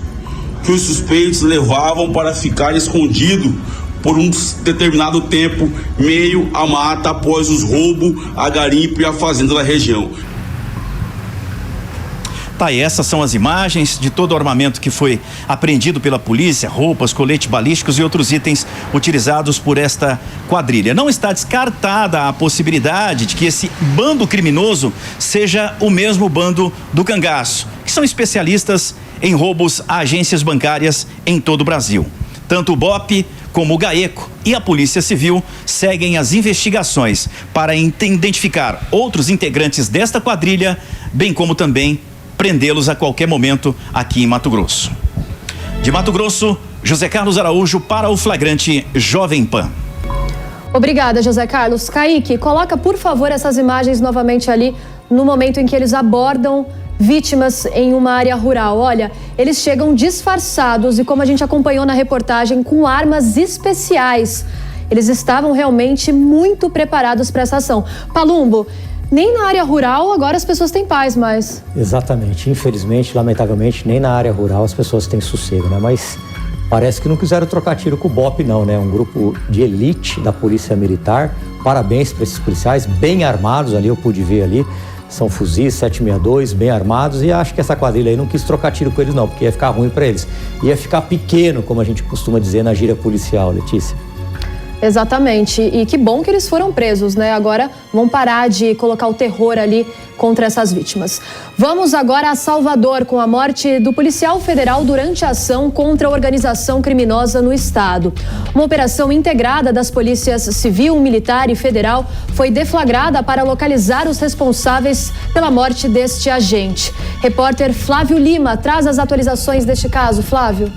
que os suspeitos levavam para ficar escondido por um determinado tempo, meio à mata, após os roubos a garimpo e a fazenda da região. Tá, e essas são as imagens de todo o armamento que foi apreendido pela polícia, roupas, coletes balísticos e outros itens utilizados por esta quadrilha. Não está descartada a possibilidade de que esse bando criminoso seja o mesmo bando do cangaço, que são especialistas em roubos a agências bancárias em todo o Brasil. Tanto o BOPE como o GAECO e a Polícia Civil seguem as investigações para identificar outros integrantes desta quadrilha, bem como também prendê-los a qualquer momento aqui em Mato Grosso. De Mato Grosso, José Carlos Araújo para o Flagrante Jovem Pan. Obrigada, José Carlos. Kaique, coloca por favor essas imagens novamente ali no momento em que eles abordam vítimas em uma área rural. Olha, eles chegam disfarçados e, como a gente acompanhou na reportagem, com armas especiais. Eles estavam realmente muito preparados para essa ação. Palumbo, nem na área rural agora as pessoas têm paz mais. Exatamente. Infelizmente, lamentavelmente, nem na área rural as pessoas têm sossego, né? Mas parece que não quiseram trocar tiro com o BOPE, não, né? Um grupo de elite da Polícia Militar. Parabéns para esses policiais, bem armados ali, eu pude ver ali. São fuzis 762, bem armados, e acho que essa quadrilha aí não quis trocar tiro com eles não, porque ia ficar ruim para eles. Ia ficar pequeno, como a gente costuma dizer na gíria policial, Letícia. Exatamente, e que bom que eles foram presos, né? Agora vão parar de colocar o terror ali contra essas vítimas. Vamos agora a Salvador, com a morte do policial federal durante a ação contra a organização criminosa no estado. Uma operação integrada das polícias civil, militar e federal foi deflagrada para localizar os responsáveis pela morte deste agente. Repórter Flávio Lima traz as atualizações deste caso. Flávio.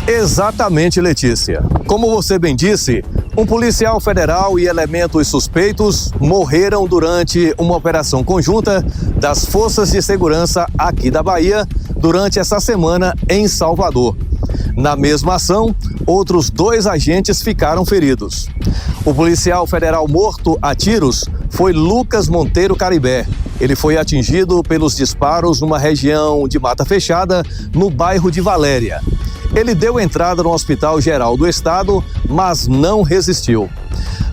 Exatamente, Letícia. Como você bem disse, um policial federal e elementos suspeitos morreram durante uma operação conjunta das Forças de Segurança aqui da Bahia durante essa semana em Salvador. Na mesma ação, outros 2 agentes ficaram feridos. O policial federal morto a tiros foi Lucas Monteiro Caribé. Ele foi atingido pelos disparos numa região de mata fechada no bairro de Valéria. Ele deu entrada no Hospital Geral do Estado, mas não resistiu.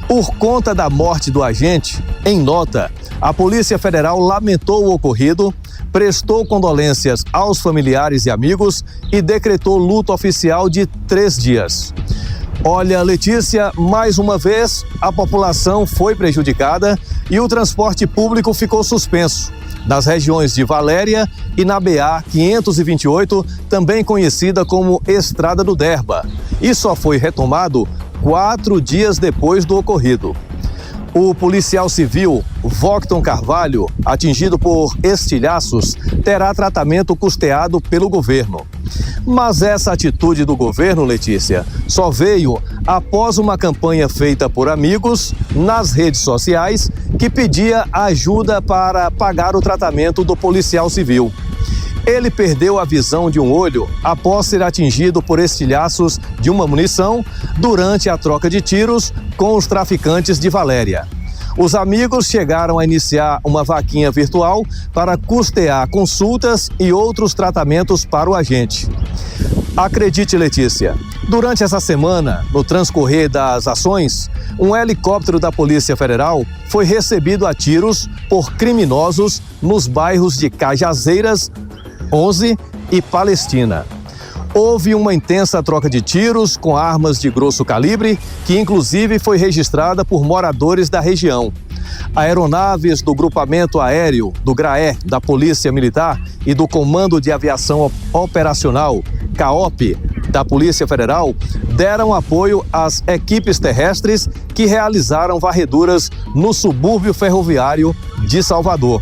Por conta da morte do agente, em nota, a Polícia Federal lamentou o ocorrido, prestou condolências aos familiares e amigos e decretou luto oficial de 3 dias. Olha, Letícia, mais uma vez a população foi prejudicada e o transporte público ficou suspenso nas regiões de Valéria e na BA 528, também conhecida como Estrada do Derba, e só foi retomado 4 dias depois do ocorrido. O policial civil Vocton Carvalho, atingido por estilhaços, terá tratamento custeado pelo governo. Mas essa atitude do governo, Letícia, só veio após uma campanha feita por amigos nas redes sociais que pedia ajuda para pagar o tratamento do policial civil. Ele perdeu a visão de um olho após ser atingido por estilhaços de uma munição durante a troca de tiros com os traficantes de Valéria. Os amigos chegaram a iniciar uma vaquinha virtual para custear consultas e outros tratamentos para o agente. Acredite, Letícia, durante essa semana, no transcorrer das ações, um helicóptero da Polícia Federal foi recebido a tiros por criminosos nos bairros de Cajazeiras, 11 e Palestina. Houve uma intensa troca de tiros com armas de grosso calibre, que inclusive foi registrada por moradores da região. Aeronaves do Grupamento Aéreo do GRAE, da Polícia Militar e do Comando de Aviação Operacional, CAOP, da Polícia Federal, deram apoio às equipes terrestres que realizaram varreduras no subúrbio ferroviário de Salvador.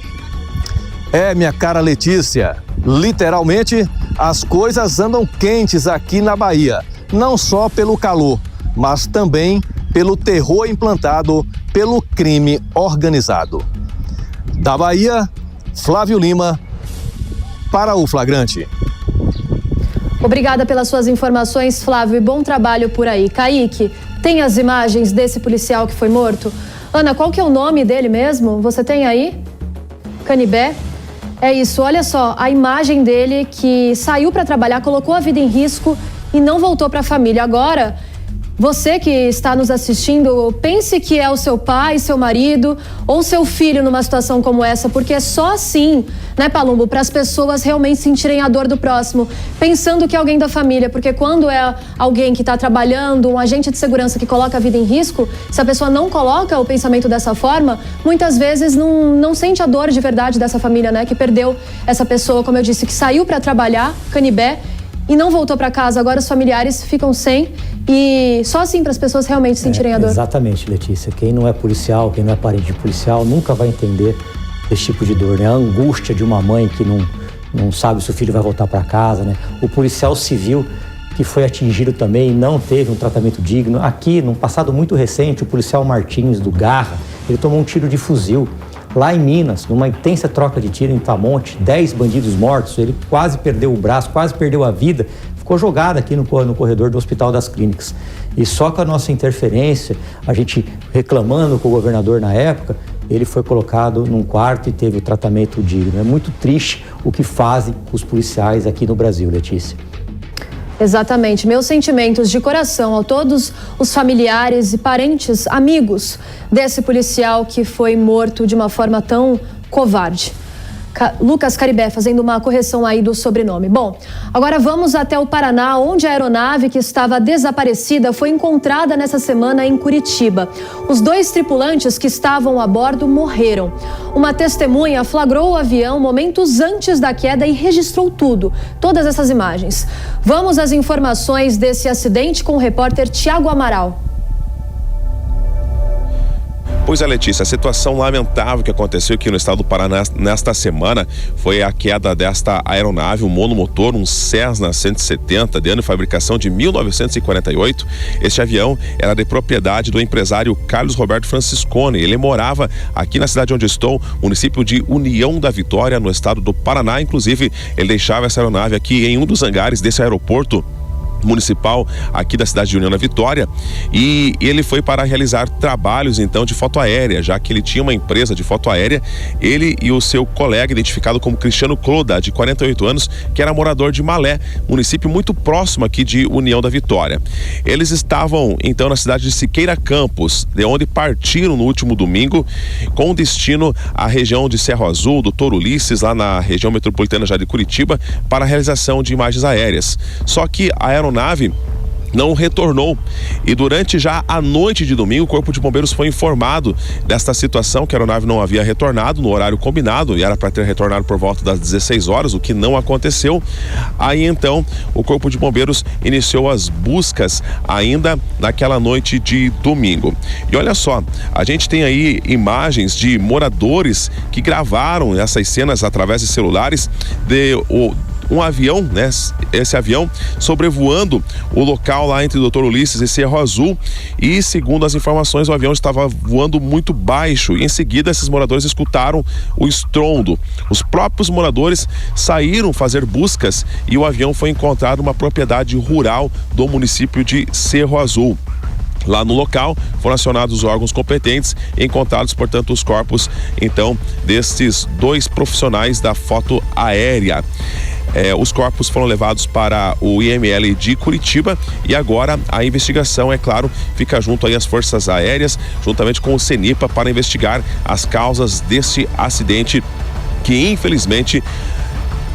Minha cara Letícia, literalmente, as coisas andam quentes aqui na Bahia, não só pelo calor, mas também pelo terror implantado pelo crime organizado. Da Bahia, Flávio Lima, para o Flagrante. Obrigada pelas suas informações, Flávio, e bom trabalho por aí. Kaique, tem as imagens desse policial que foi morto? Ana, qual que é o nome dele mesmo? Você tem aí? Canibé? É isso, olha só, a imagem dele que saiu para trabalhar, colocou a vida em risco e não voltou para a família. Agora, você que está nos assistindo, pense que é o seu pai, seu marido ou seu filho numa situação como essa, porque é só assim, né, Palumbo, para as pessoas realmente sentirem a dor do próximo, pensando que é alguém da família, porque quando é alguém que está trabalhando, um agente de segurança que coloca a vida em risco, se a pessoa não coloca o pensamento dessa forma, muitas vezes não sente a dor de verdade dessa família, né, que perdeu essa pessoa, como eu disse, que saiu para trabalhar, Canibé, e não voltou para casa. Agora os familiares ficam sem e só assim para as pessoas realmente sentirem a dor. Exatamente, Letícia. Quem não é policial, quem não é parente de policial, nunca vai entender esse tipo de dor, né? A angústia de uma mãe que não sabe se o filho vai voltar para casa, né? O policial civil que foi atingido também não teve um tratamento digno. Aqui, num passado muito recente, o policial Martins, do Garra, ele tomou um tiro de fuzil. Lá em Minas, numa intensa troca de tiro em Tamonte, 10 bandidos mortos, ele quase perdeu o braço, quase perdeu a vida, ficou jogado aqui no corredor do Hospital das Clínicas. E só com a nossa interferência, a gente reclamando com o governador na época, ele foi colocado num quarto e teve o tratamento digno. É muito triste o que fazem os policiais aqui no Brasil, Letícia. Exatamente. Meus sentimentos de coração a todos os familiares e parentes, amigos desse policial que foi morto de uma forma tão covarde. Lucas Caribé, fazendo uma correção aí do sobrenome. Bom, agora vamos até o Paraná, onde a aeronave que estava desaparecida foi encontrada nessa semana em Curitiba. Os 2 tripulantes que estavam a bordo morreram. Uma testemunha flagrou o avião momentos antes da queda e registrou tudo, todas essas imagens. Vamos às informações desse acidente com o repórter Tiago Amaral. Pois é, Letícia, a situação lamentável que aconteceu aqui no estado do Paraná nesta semana foi a queda desta aeronave, um monomotor, um Cessna 170, de ano de fabricação de 1948. Este avião era de propriedade do empresário Carlos Roberto Franciscone. Ele morava aqui na cidade onde estou, município de União da Vitória, no estado do Paraná. Inclusive, ele deixava essa aeronave aqui em um dos hangares desse aeroporto municipal aqui da cidade de União da Vitória, e ele foi para realizar trabalhos então de foto aérea, já que ele tinha uma empresa de foto aérea. Ele e o seu colega, identificado como Cristiano Cloda, de 48 anos, que era morador de Malé, município muito próximo aqui de União da Vitória. Eles estavam então na cidade de Siqueira Campos, de onde partiram no último domingo com destino à região de Cerro Azul, do Touro Ulisses, lá na região metropolitana já de Curitiba, para a realização de imagens aéreas. Só que a aeronave não retornou, e durante já a noite de domingo o Corpo de Bombeiros foi informado desta situação, que a aeronave não havia retornado no horário combinado e era para ter retornado por volta das 16 horas, o que não aconteceu. Aí então o Corpo de Bombeiros iniciou as buscas ainda naquela noite de domingo. E olha só, a gente tem aí imagens de moradores que gravaram essas cenas através de celulares um avião, né? Esse avião sobrevoando o local lá entre Dr. Ulisses e Cerro Azul, e segundo as informações, o avião estava voando muito baixo e em seguida esses moradores escutaram o estrondo. Os próprios moradores saíram fazer buscas e o avião foi encontrado numa propriedade rural do município de Cerro Azul. Lá no local foram acionados os órgãos competentes e encontrados, portanto, os corpos, então, destes 2 profissionais da foto aérea. Os corpos foram levados para o IML de Curitiba e agora a investigação, é claro, fica junto aí às Forças Aéreas, juntamente com o CENIPA, para investigar as causas deste acidente que, infelizmente,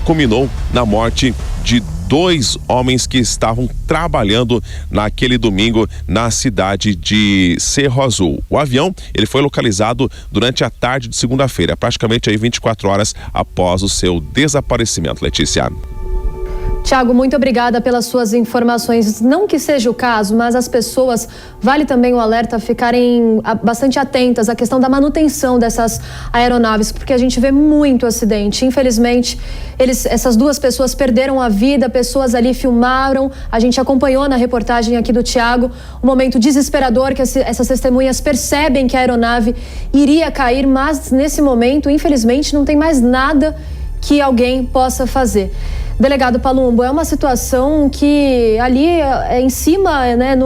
culminou na morte de 2 homens que estavam trabalhando naquele domingo na cidade de Cerro Azul. O avião, ele foi localizado durante a tarde de segunda-feira, praticamente aí 24 horas após o seu desaparecimento, Letícia. Tiago, muito obrigada pelas suas informações. Não que seja o caso, mas as pessoas, vale também o alerta, ficarem bastante atentas à questão da manutenção dessas aeronaves, porque a gente vê muito acidente. Infelizmente, essas 2 pessoas perderam a vida, pessoas ali filmaram, a gente acompanhou na reportagem aqui do Tiago, um momento desesperador que essas testemunhas percebem que a aeronave iria cair, mas nesse momento, infelizmente, não tem mais nada que alguém possa fazer. Delegado Palumbo, é uma situação que ali em cima, né,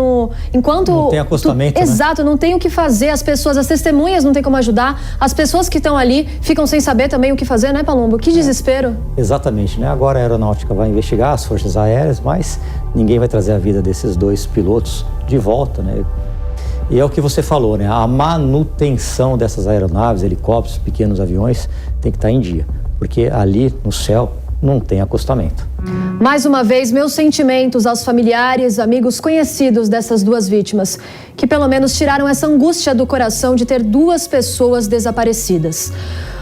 enquanto... Não tem acostamento, Exato, não tem o que fazer, as pessoas, as testemunhas não tem como ajudar, as pessoas que estão ali ficam sem saber também o que fazer, né, Palumbo? Que desespero. Exatamente, né? Agora a aeronáutica vai investigar as forças aéreas, mas ninguém vai trazer a vida desses 2 pilotos de volta, né? E é o que você falou, né? A manutenção dessas aeronaves, helicópteros, pequenos aviões, tem que estar em dia, porque ali no céu não tem acostamento. Mais uma vez, meus sentimentos aos familiares, amigos, conhecidos dessas 2 vítimas, que pelo menos tiraram essa angústia do coração de ter 2 pessoas desaparecidas.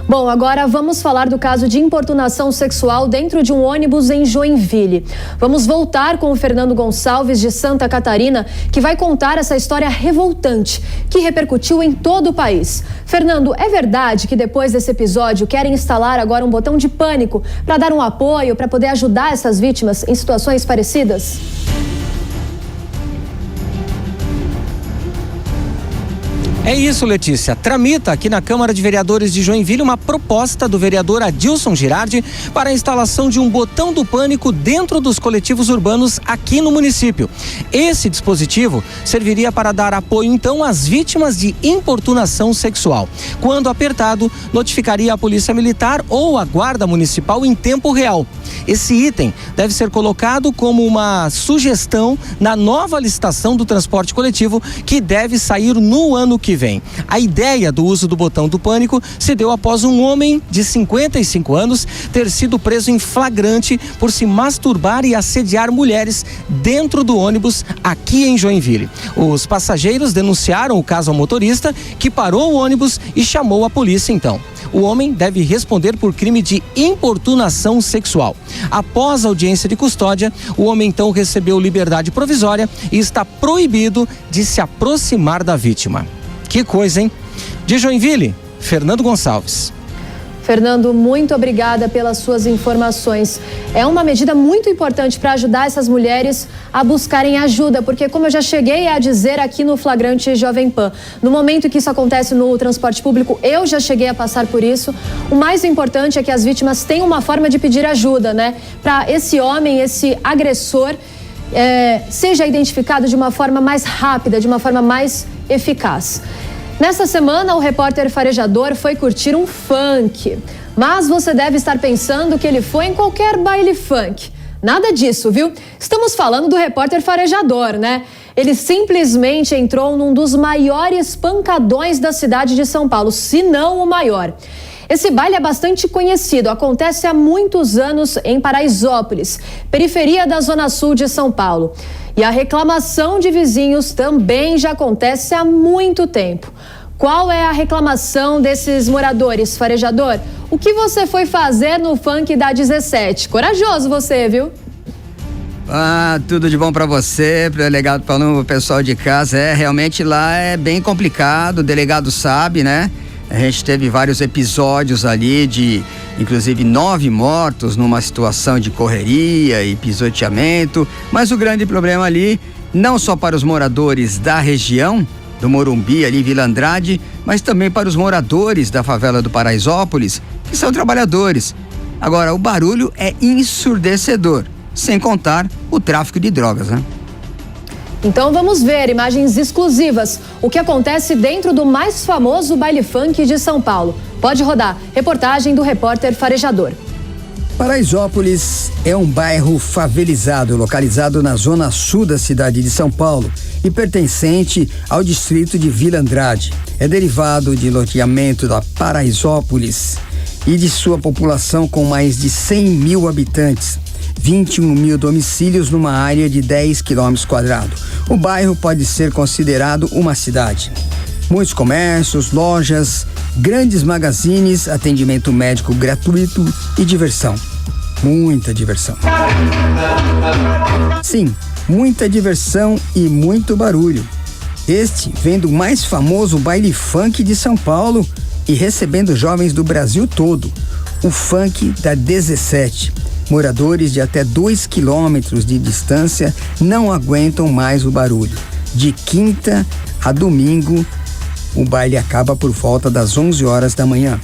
Bom, agora vamos falar do caso de importunação sexual dentro de um ônibus em Joinville. Vamos voltar com o Fernando Gonçalves, de Santa Catarina, que vai contar essa história revoltante que repercutiu em todo o país. Fernando, é verdade que depois desse episódio querem instalar agora um botão de pânico para dar um apoio, para poder ajudar essas vítimas em situações parecidas? É isso, Letícia. Tramita aqui na Câmara de Vereadores de Joinville uma proposta do vereador Adilson Girardi para a instalação de um botão do pânico dentro dos coletivos urbanos aqui no município. Esse dispositivo serviria para dar apoio, então, às vítimas de importunação sexual. Quando apertado, notificaria a Polícia Militar ou a Guarda Municipal em tempo real. Esse item deve ser colocado como uma sugestão na nova licitação do transporte coletivo que deve sair no ano que vem. A ideia do uso do botão do pânico se deu após um homem de 55 anos ter sido preso em flagrante por se masturbar e assediar mulheres dentro do ônibus aqui em Joinville. Os passageiros denunciaram o caso ao motorista, que parou o ônibus e chamou a polícia então. O homem deve responder por crime de importunação sexual. Após a audiência de custódia, o homem então recebeu liberdade provisória e está proibido de se aproximar da vítima. Que coisa, hein? De Joinville, Fernando Gonçalves. Fernando, muito obrigada pelas suas informações. É uma medida muito importante para ajudar essas mulheres a buscarem ajuda, porque como eu já cheguei a dizer aqui no Flagrante Jovem Pan, no momento que isso acontece no transporte público, eu já cheguei a passar por isso. O mais importante é que as vítimas tenham uma forma de pedir ajuda, né? Para esse homem, esse agressor, seja identificado de uma forma mais rápida, de uma forma mais eficaz. Nessa semana, o repórter farejador foi curtir um funk. Mas você deve estar pensando que ele foi em qualquer baile funk. Nada disso, viu? Estamos falando do repórter farejador, né? Ele simplesmente entrou num dos maiores pancadões da cidade de São Paulo, se não o maior. Esse baile é bastante conhecido, acontece há muitos anos em Paraisópolis, periferia da Zona Sul de São Paulo. E a reclamação de vizinhos também já acontece há muito tempo. Qual é a reclamação desses moradores, farejador? O que você foi fazer no funk da 17? Corajoso você, viu? Tudo de bom pra você, delegado, para o pessoal de casa. Realmente lá é bem complicado, o delegado sabe, né? A gente teve vários episódios ali de inclusive 9 mortos numa situação de correria e pisoteamento. Mas o grande problema ali, não só para os moradores da região, do Morumbi, ali Vila Andrade, mas também para os moradores da favela do Paraisópolis, que são trabalhadores. Agora, o barulho é ensurdecedor, sem contar o tráfico de drogas, né? Então vamos ver imagens exclusivas. O que acontece dentro do mais famoso baile funk de São Paulo. Pode rodar. Reportagem do repórter Farejador. Paraisópolis é um bairro favelizado, localizado na zona sul da cidade de São Paulo e pertencente ao distrito de Vila Andrade. É derivado de loteamento da Paraisópolis e de sua população com mais de 100 mil habitantes. 21 mil domicílios numa área de 10 quilômetros quadrados. O bairro pode ser considerado uma cidade. Muitos comércios, lojas, grandes magazines, atendimento médico gratuito e diversão. Muita diversão. Sim, muita diversão e muito barulho. Este vem do mais famoso baile funk de São Paulo e recebendo jovens do Brasil todo. O funk da 17. Moradores de até 2 quilômetros de distância não aguentam mais o barulho. De quinta a domingo, o baile acaba por volta das 11 horas da manhã.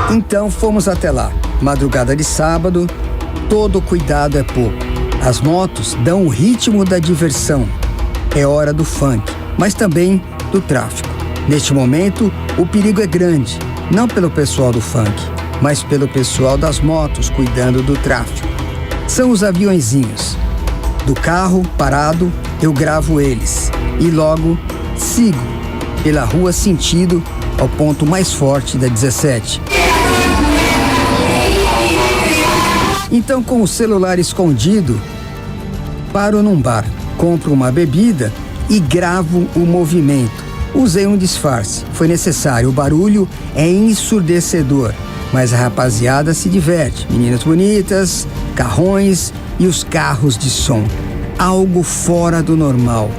Então fomos até lá. Madrugada de sábado, todo cuidado é pouco. As motos dão o ritmo da diversão. É hora do funk, mas também do tráfico. Neste momento, o perigo é grande. Não pelo pessoal do funk, mas pelo pessoal das motos cuidando do tráfego. São os aviõezinhos. Do carro parado, eu gravo eles e logo sigo pela rua sentido ao ponto mais forte da 17. Então, com o celular escondido, paro num bar, compro uma bebida e gravo o movimento. Usei um disfarce, foi necessário, o barulho é ensurdecedor, mas a rapaziada se diverte. Meninas bonitas, carrões e os carros de som. Algo fora do normal.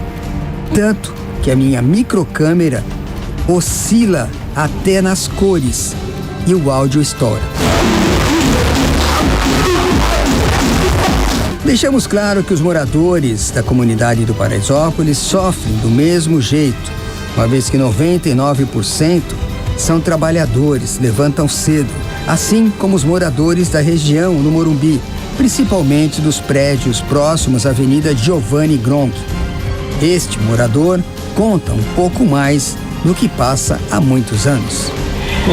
Tanto que a minha microcâmera oscila até nas cores e o áudio estoura. Deixamos claro que os moradores da comunidade do Paraisópolis sofrem do mesmo jeito, uma vez que 99% são trabalhadores, levantam cedo, assim como os moradores da região no Morumbi, principalmente dos prédios próximos à Avenida Giovanni Gronchi. Este morador conta um pouco mais do que passa há muitos anos.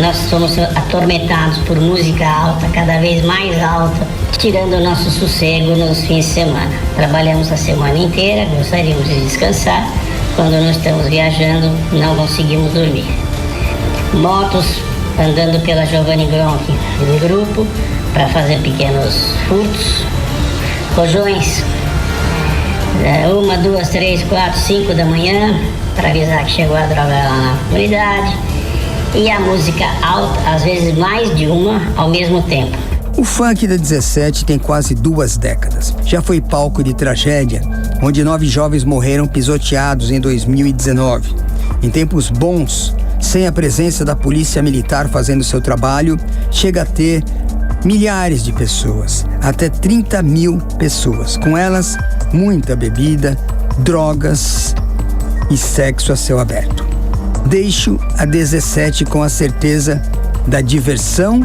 Nós somos atormentados por música alta, cada vez mais alta, tirando o nosso sossego nos fins de semana. Trabalhamos a semana inteira, gostaríamos de descansar. Quando nós estamos viajando, não conseguimos dormir. Motos andando pela Giovanni Gronchi em grupo para fazer pequenos furtos. Rojões, 1, 2, 3, 4, 5 da manhã, para avisar que chegou a droga lá na comunidade. E a música alta, às vezes mais de uma ao mesmo tempo. O funk da 17 tem quase 2 décadas. Já foi palco de tragédia, onde 9 jovens morreram pisoteados em 2019. Em tempos bons, sem a presença da polícia militar fazendo seu trabalho, chega a ter milhares de pessoas, até 30 mil pessoas. Com elas, muita bebida, drogas e sexo a céu aberto. Deixo a 17 com a certeza da diversão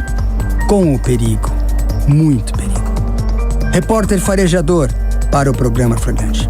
com o perigo. Muito perigo. Repórter Farejador para o programa Flagrante.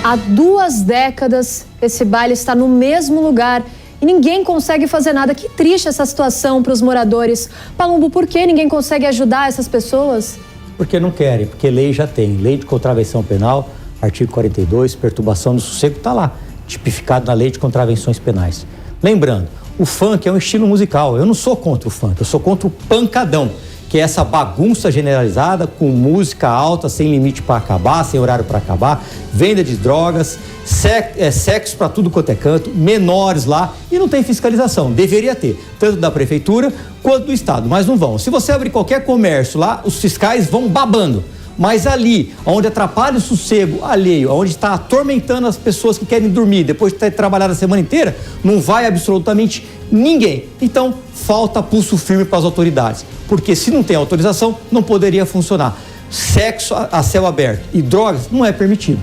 Há 2 décadas, esse baile está no mesmo lugar e ninguém consegue fazer nada. Que triste essa situação para os moradores. Palumbo, por que ninguém consegue ajudar essas pessoas? Porque não querem, porque lei já tem. Lei de contravenção penal, artigo 42, perturbação do sossego, está lá, tipificado na lei de contravenções penais. Lembrando, o funk é um estilo musical. Eu não sou contra o funk, eu sou contra o pancadão, que é essa bagunça generalizada com música alta, sem limite para acabar, sem horário para acabar, venda de drogas, sexo para tudo quanto é canto, menores lá, e não tem fiscalização. Deveria ter, tanto da prefeitura quanto do estado, mas não vão. Se você abrir qualquer comércio lá, os fiscais vão babando. Mas ali, onde atrapalha o sossego alheio, onde está atormentando as pessoas que querem dormir depois de ter trabalhado a semana inteira, não vai absolutamente ninguém. Então, falta pulso firme para as autoridades, porque se não tem autorização, não poderia funcionar. Sexo a céu aberto e drogas não é permitido.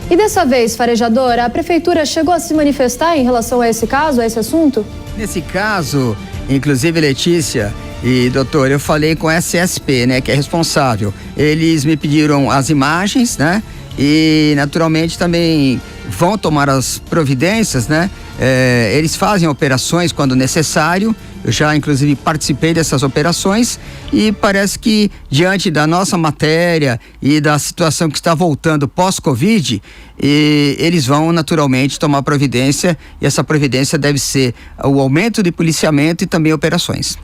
E dessa vez, farejador, a prefeitura chegou a se manifestar em relação a esse caso, a esse assunto? Nesse caso, inclusive, Letícia e doutor, eu falei com a SSP, né, que é responsável. Eles me pediram as imagens, né, e naturalmente também vão tomar as providências, né. Eles fazem operações quando necessário. Eu já, inclusive, participei dessas operações e parece que, diante da nossa matéria e da situação que está voltando pós-Covid, eles vão, naturalmente, tomar providência, e essa providência deve ser o aumento de policiamento e também operações.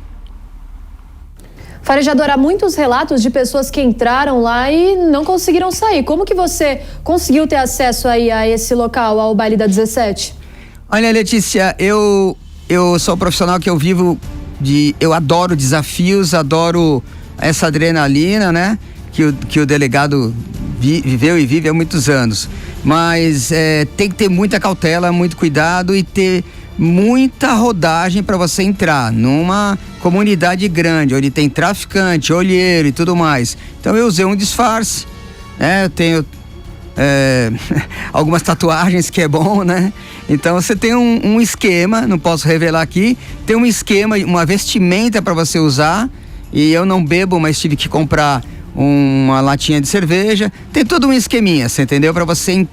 Farejador, há muitos relatos de pessoas que entraram lá e não conseguiram sair. Como que você conseguiu ter acesso aí a esse local, ao baile da 17? Olha, Letícia, eu sou um profissional que eu adoro desafios, adoro essa adrenalina, né? Que o delegado viveu e vive há muitos anos. Mas tem que ter muita cautela, muito cuidado e ter muita rodagem para você entrar numa comunidade grande, onde tem traficante, olheiro e tudo mais. Então eu usei um disfarce, né? Eu tenho algumas tatuagens, que é bom, né? Então você tem um esquema, não posso revelar aqui, tem um esquema, uma vestimenta para você usar, e eu não bebo, mas tive que comprar uma latinha de cerveja. Tem todo um esqueminha, você entendeu? Para você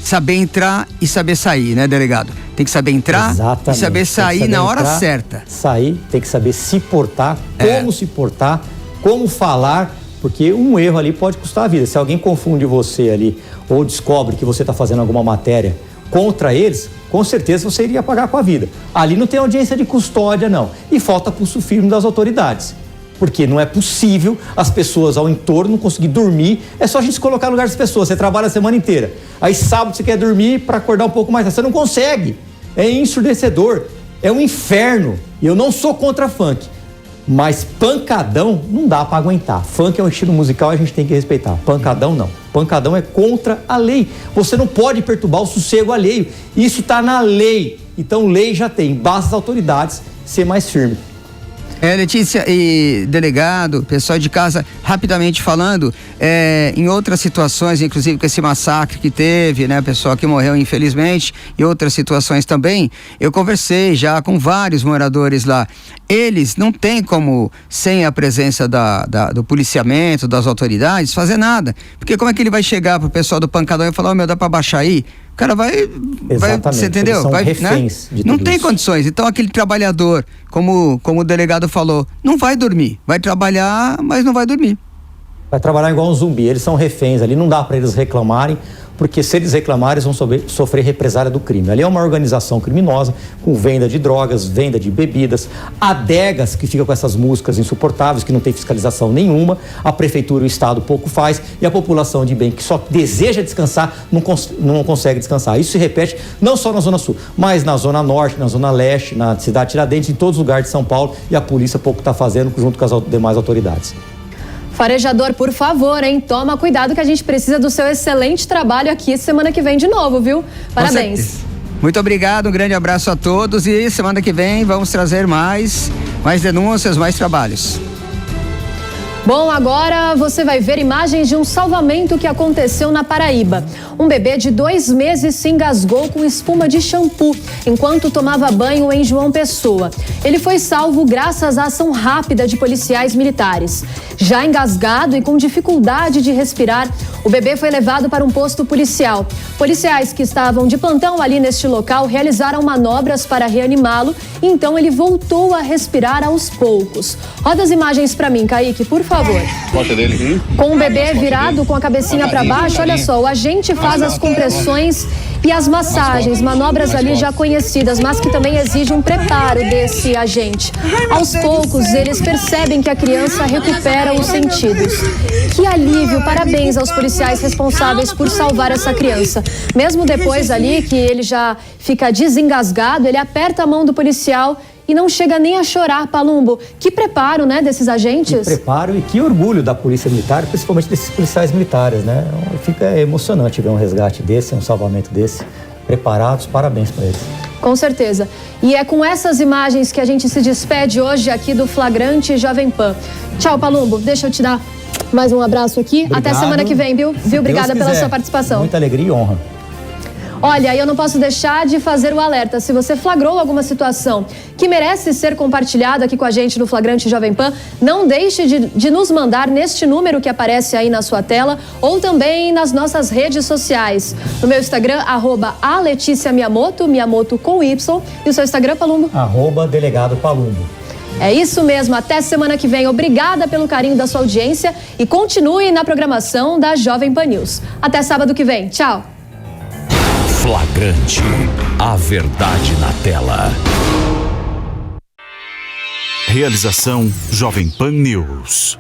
saber entrar e saber sair, né, delegado? Tem que saber entrar. Exatamente. E saber sair na hora certa. Sair, tem que saber se portar, como se portar, como falar, porque um erro ali pode custar a vida. Se alguém confunde você ali ou descobre que você está fazendo alguma matéria contra eles, com certeza você iria pagar com a vida. Ali não tem audiência de custódia, não. E falta pulso firme das autoridades. Porque não é possível as pessoas ao entorno não conseguir dormir. É só a gente se colocar no lugar das pessoas. Você trabalha a semana inteira. Aí sábado você quer dormir para acordar um pouco mais. Você não consegue. É ensurdecedor. É um inferno. E eu não sou contra funk. Mas pancadão não dá para aguentar. Funk é um estilo musical e a gente tem que respeitar. Pancadão não. Pancadão é contra a lei. Você não pode perturbar o sossego alheio. Isso está na lei. Então lei já tem. Basta as autoridades ser mais firmes. Letícia e delegado, pessoal de casa, rapidamente falando, em outras situações, inclusive com esse massacre que teve, né, pessoal que morreu infelizmente, e outras situações também, eu conversei já com vários moradores lá. Eles não têm como, sem a presença do policiamento, das autoridades, fazer nada. Porque como é que ele vai chegar pro pessoal do pancadão e falar, dá pra baixar aí? O cara vai você entendeu? Eles são reféns, né? Não tem condições. Então aquele trabalhador, como o delegado falou, não vai dormir. Vai trabalhar, mas não vai dormir. Vai trabalhar igual um zumbi. Eles são reféns ali, não dá para eles reclamarem, porque se eles reclamarem, eles vão sofrer represália do crime. Ali é uma organização criminosa com venda de drogas, venda de bebidas, adegas que ficam com essas músicas insuportáveis, que não tem fiscalização nenhuma, a prefeitura e o Estado pouco faz, e a população de bem que só deseja descansar, não consegue descansar. Isso se repete não só na Zona Sul, mas na Zona Norte, na Zona Leste, na cidade de Tiradentes, em todos os lugares de São Paulo, e a polícia pouco está fazendo junto com as demais autoridades. Farejador, por favor, hein? Toma cuidado que a gente precisa do seu excelente trabalho aqui semana que vem de novo, viu? Parabéns. Muito obrigado, um grande abraço a todos e semana que vem vamos trazer mais denúncias, mais trabalhos. Bom, agora você vai ver imagens de um salvamento que aconteceu na Paraíba. Um bebê de 2 meses se engasgou com espuma de shampoo enquanto tomava banho em João Pessoa. Ele foi salvo graças à ação rápida de policiais militares. Já engasgado e com dificuldade de respirar, o bebê foi levado para um posto policial. Policiais que estavam de plantão ali neste local realizaram manobras para reanimá-lo e então ele voltou a respirar aos poucos. Roda as imagens para mim, Kaique, por favor. Com o bebê virado com a cabecinha para baixo, olha só, o agente faz as compressões e as massagens, manobras ali já conhecidas, mas que também exigem um preparo desse agente. Aos poucos, eles percebem que a criança recupera os sentidos. Que alívio, parabéns aos policiais responsáveis por salvar essa criança. Mesmo depois ali que ele já fica desengasgado, ele aperta a mão do policial e não chega nem a chorar, Palumbo. Que preparo, né, desses agentes? Que preparo e que orgulho da Polícia Militar, principalmente desses policiais militares, né? Fica emocionante ver um resgate desse, um salvamento desse. Preparados, parabéns para eles. Com certeza. E é com essas imagens que a gente se despede hoje aqui do Flagrante Jovem Pan. Tchau, Palumbo. Deixa eu te dar mais um abraço aqui. Obrigado. Até semana que vem, viu? Obrigada pela sua participação. Muita alegria e honra. Olha, eu não posso deixar de fazer o alerta. Se você flagrou alguma situação que merece ser compartilhada aqui com a gente no Flagrante Jovem Pan, não deixe de nos mandar neste número que aparece aí na sua tela ou também nas nossas redes sociais. No meu Instagram, @aleticiamiyamoto, Miyamoto com Y. E o seu Instagram, Palumbo? @delegado Palumbo. É isso mesmo. Até semana que vem. Obrigada pelo carinho da sua audiência e continue na programação da Jovem Pan News. Até sábado que vem. Tchau. Flagrante, a verdade na tela. Realização Jovem Pan News.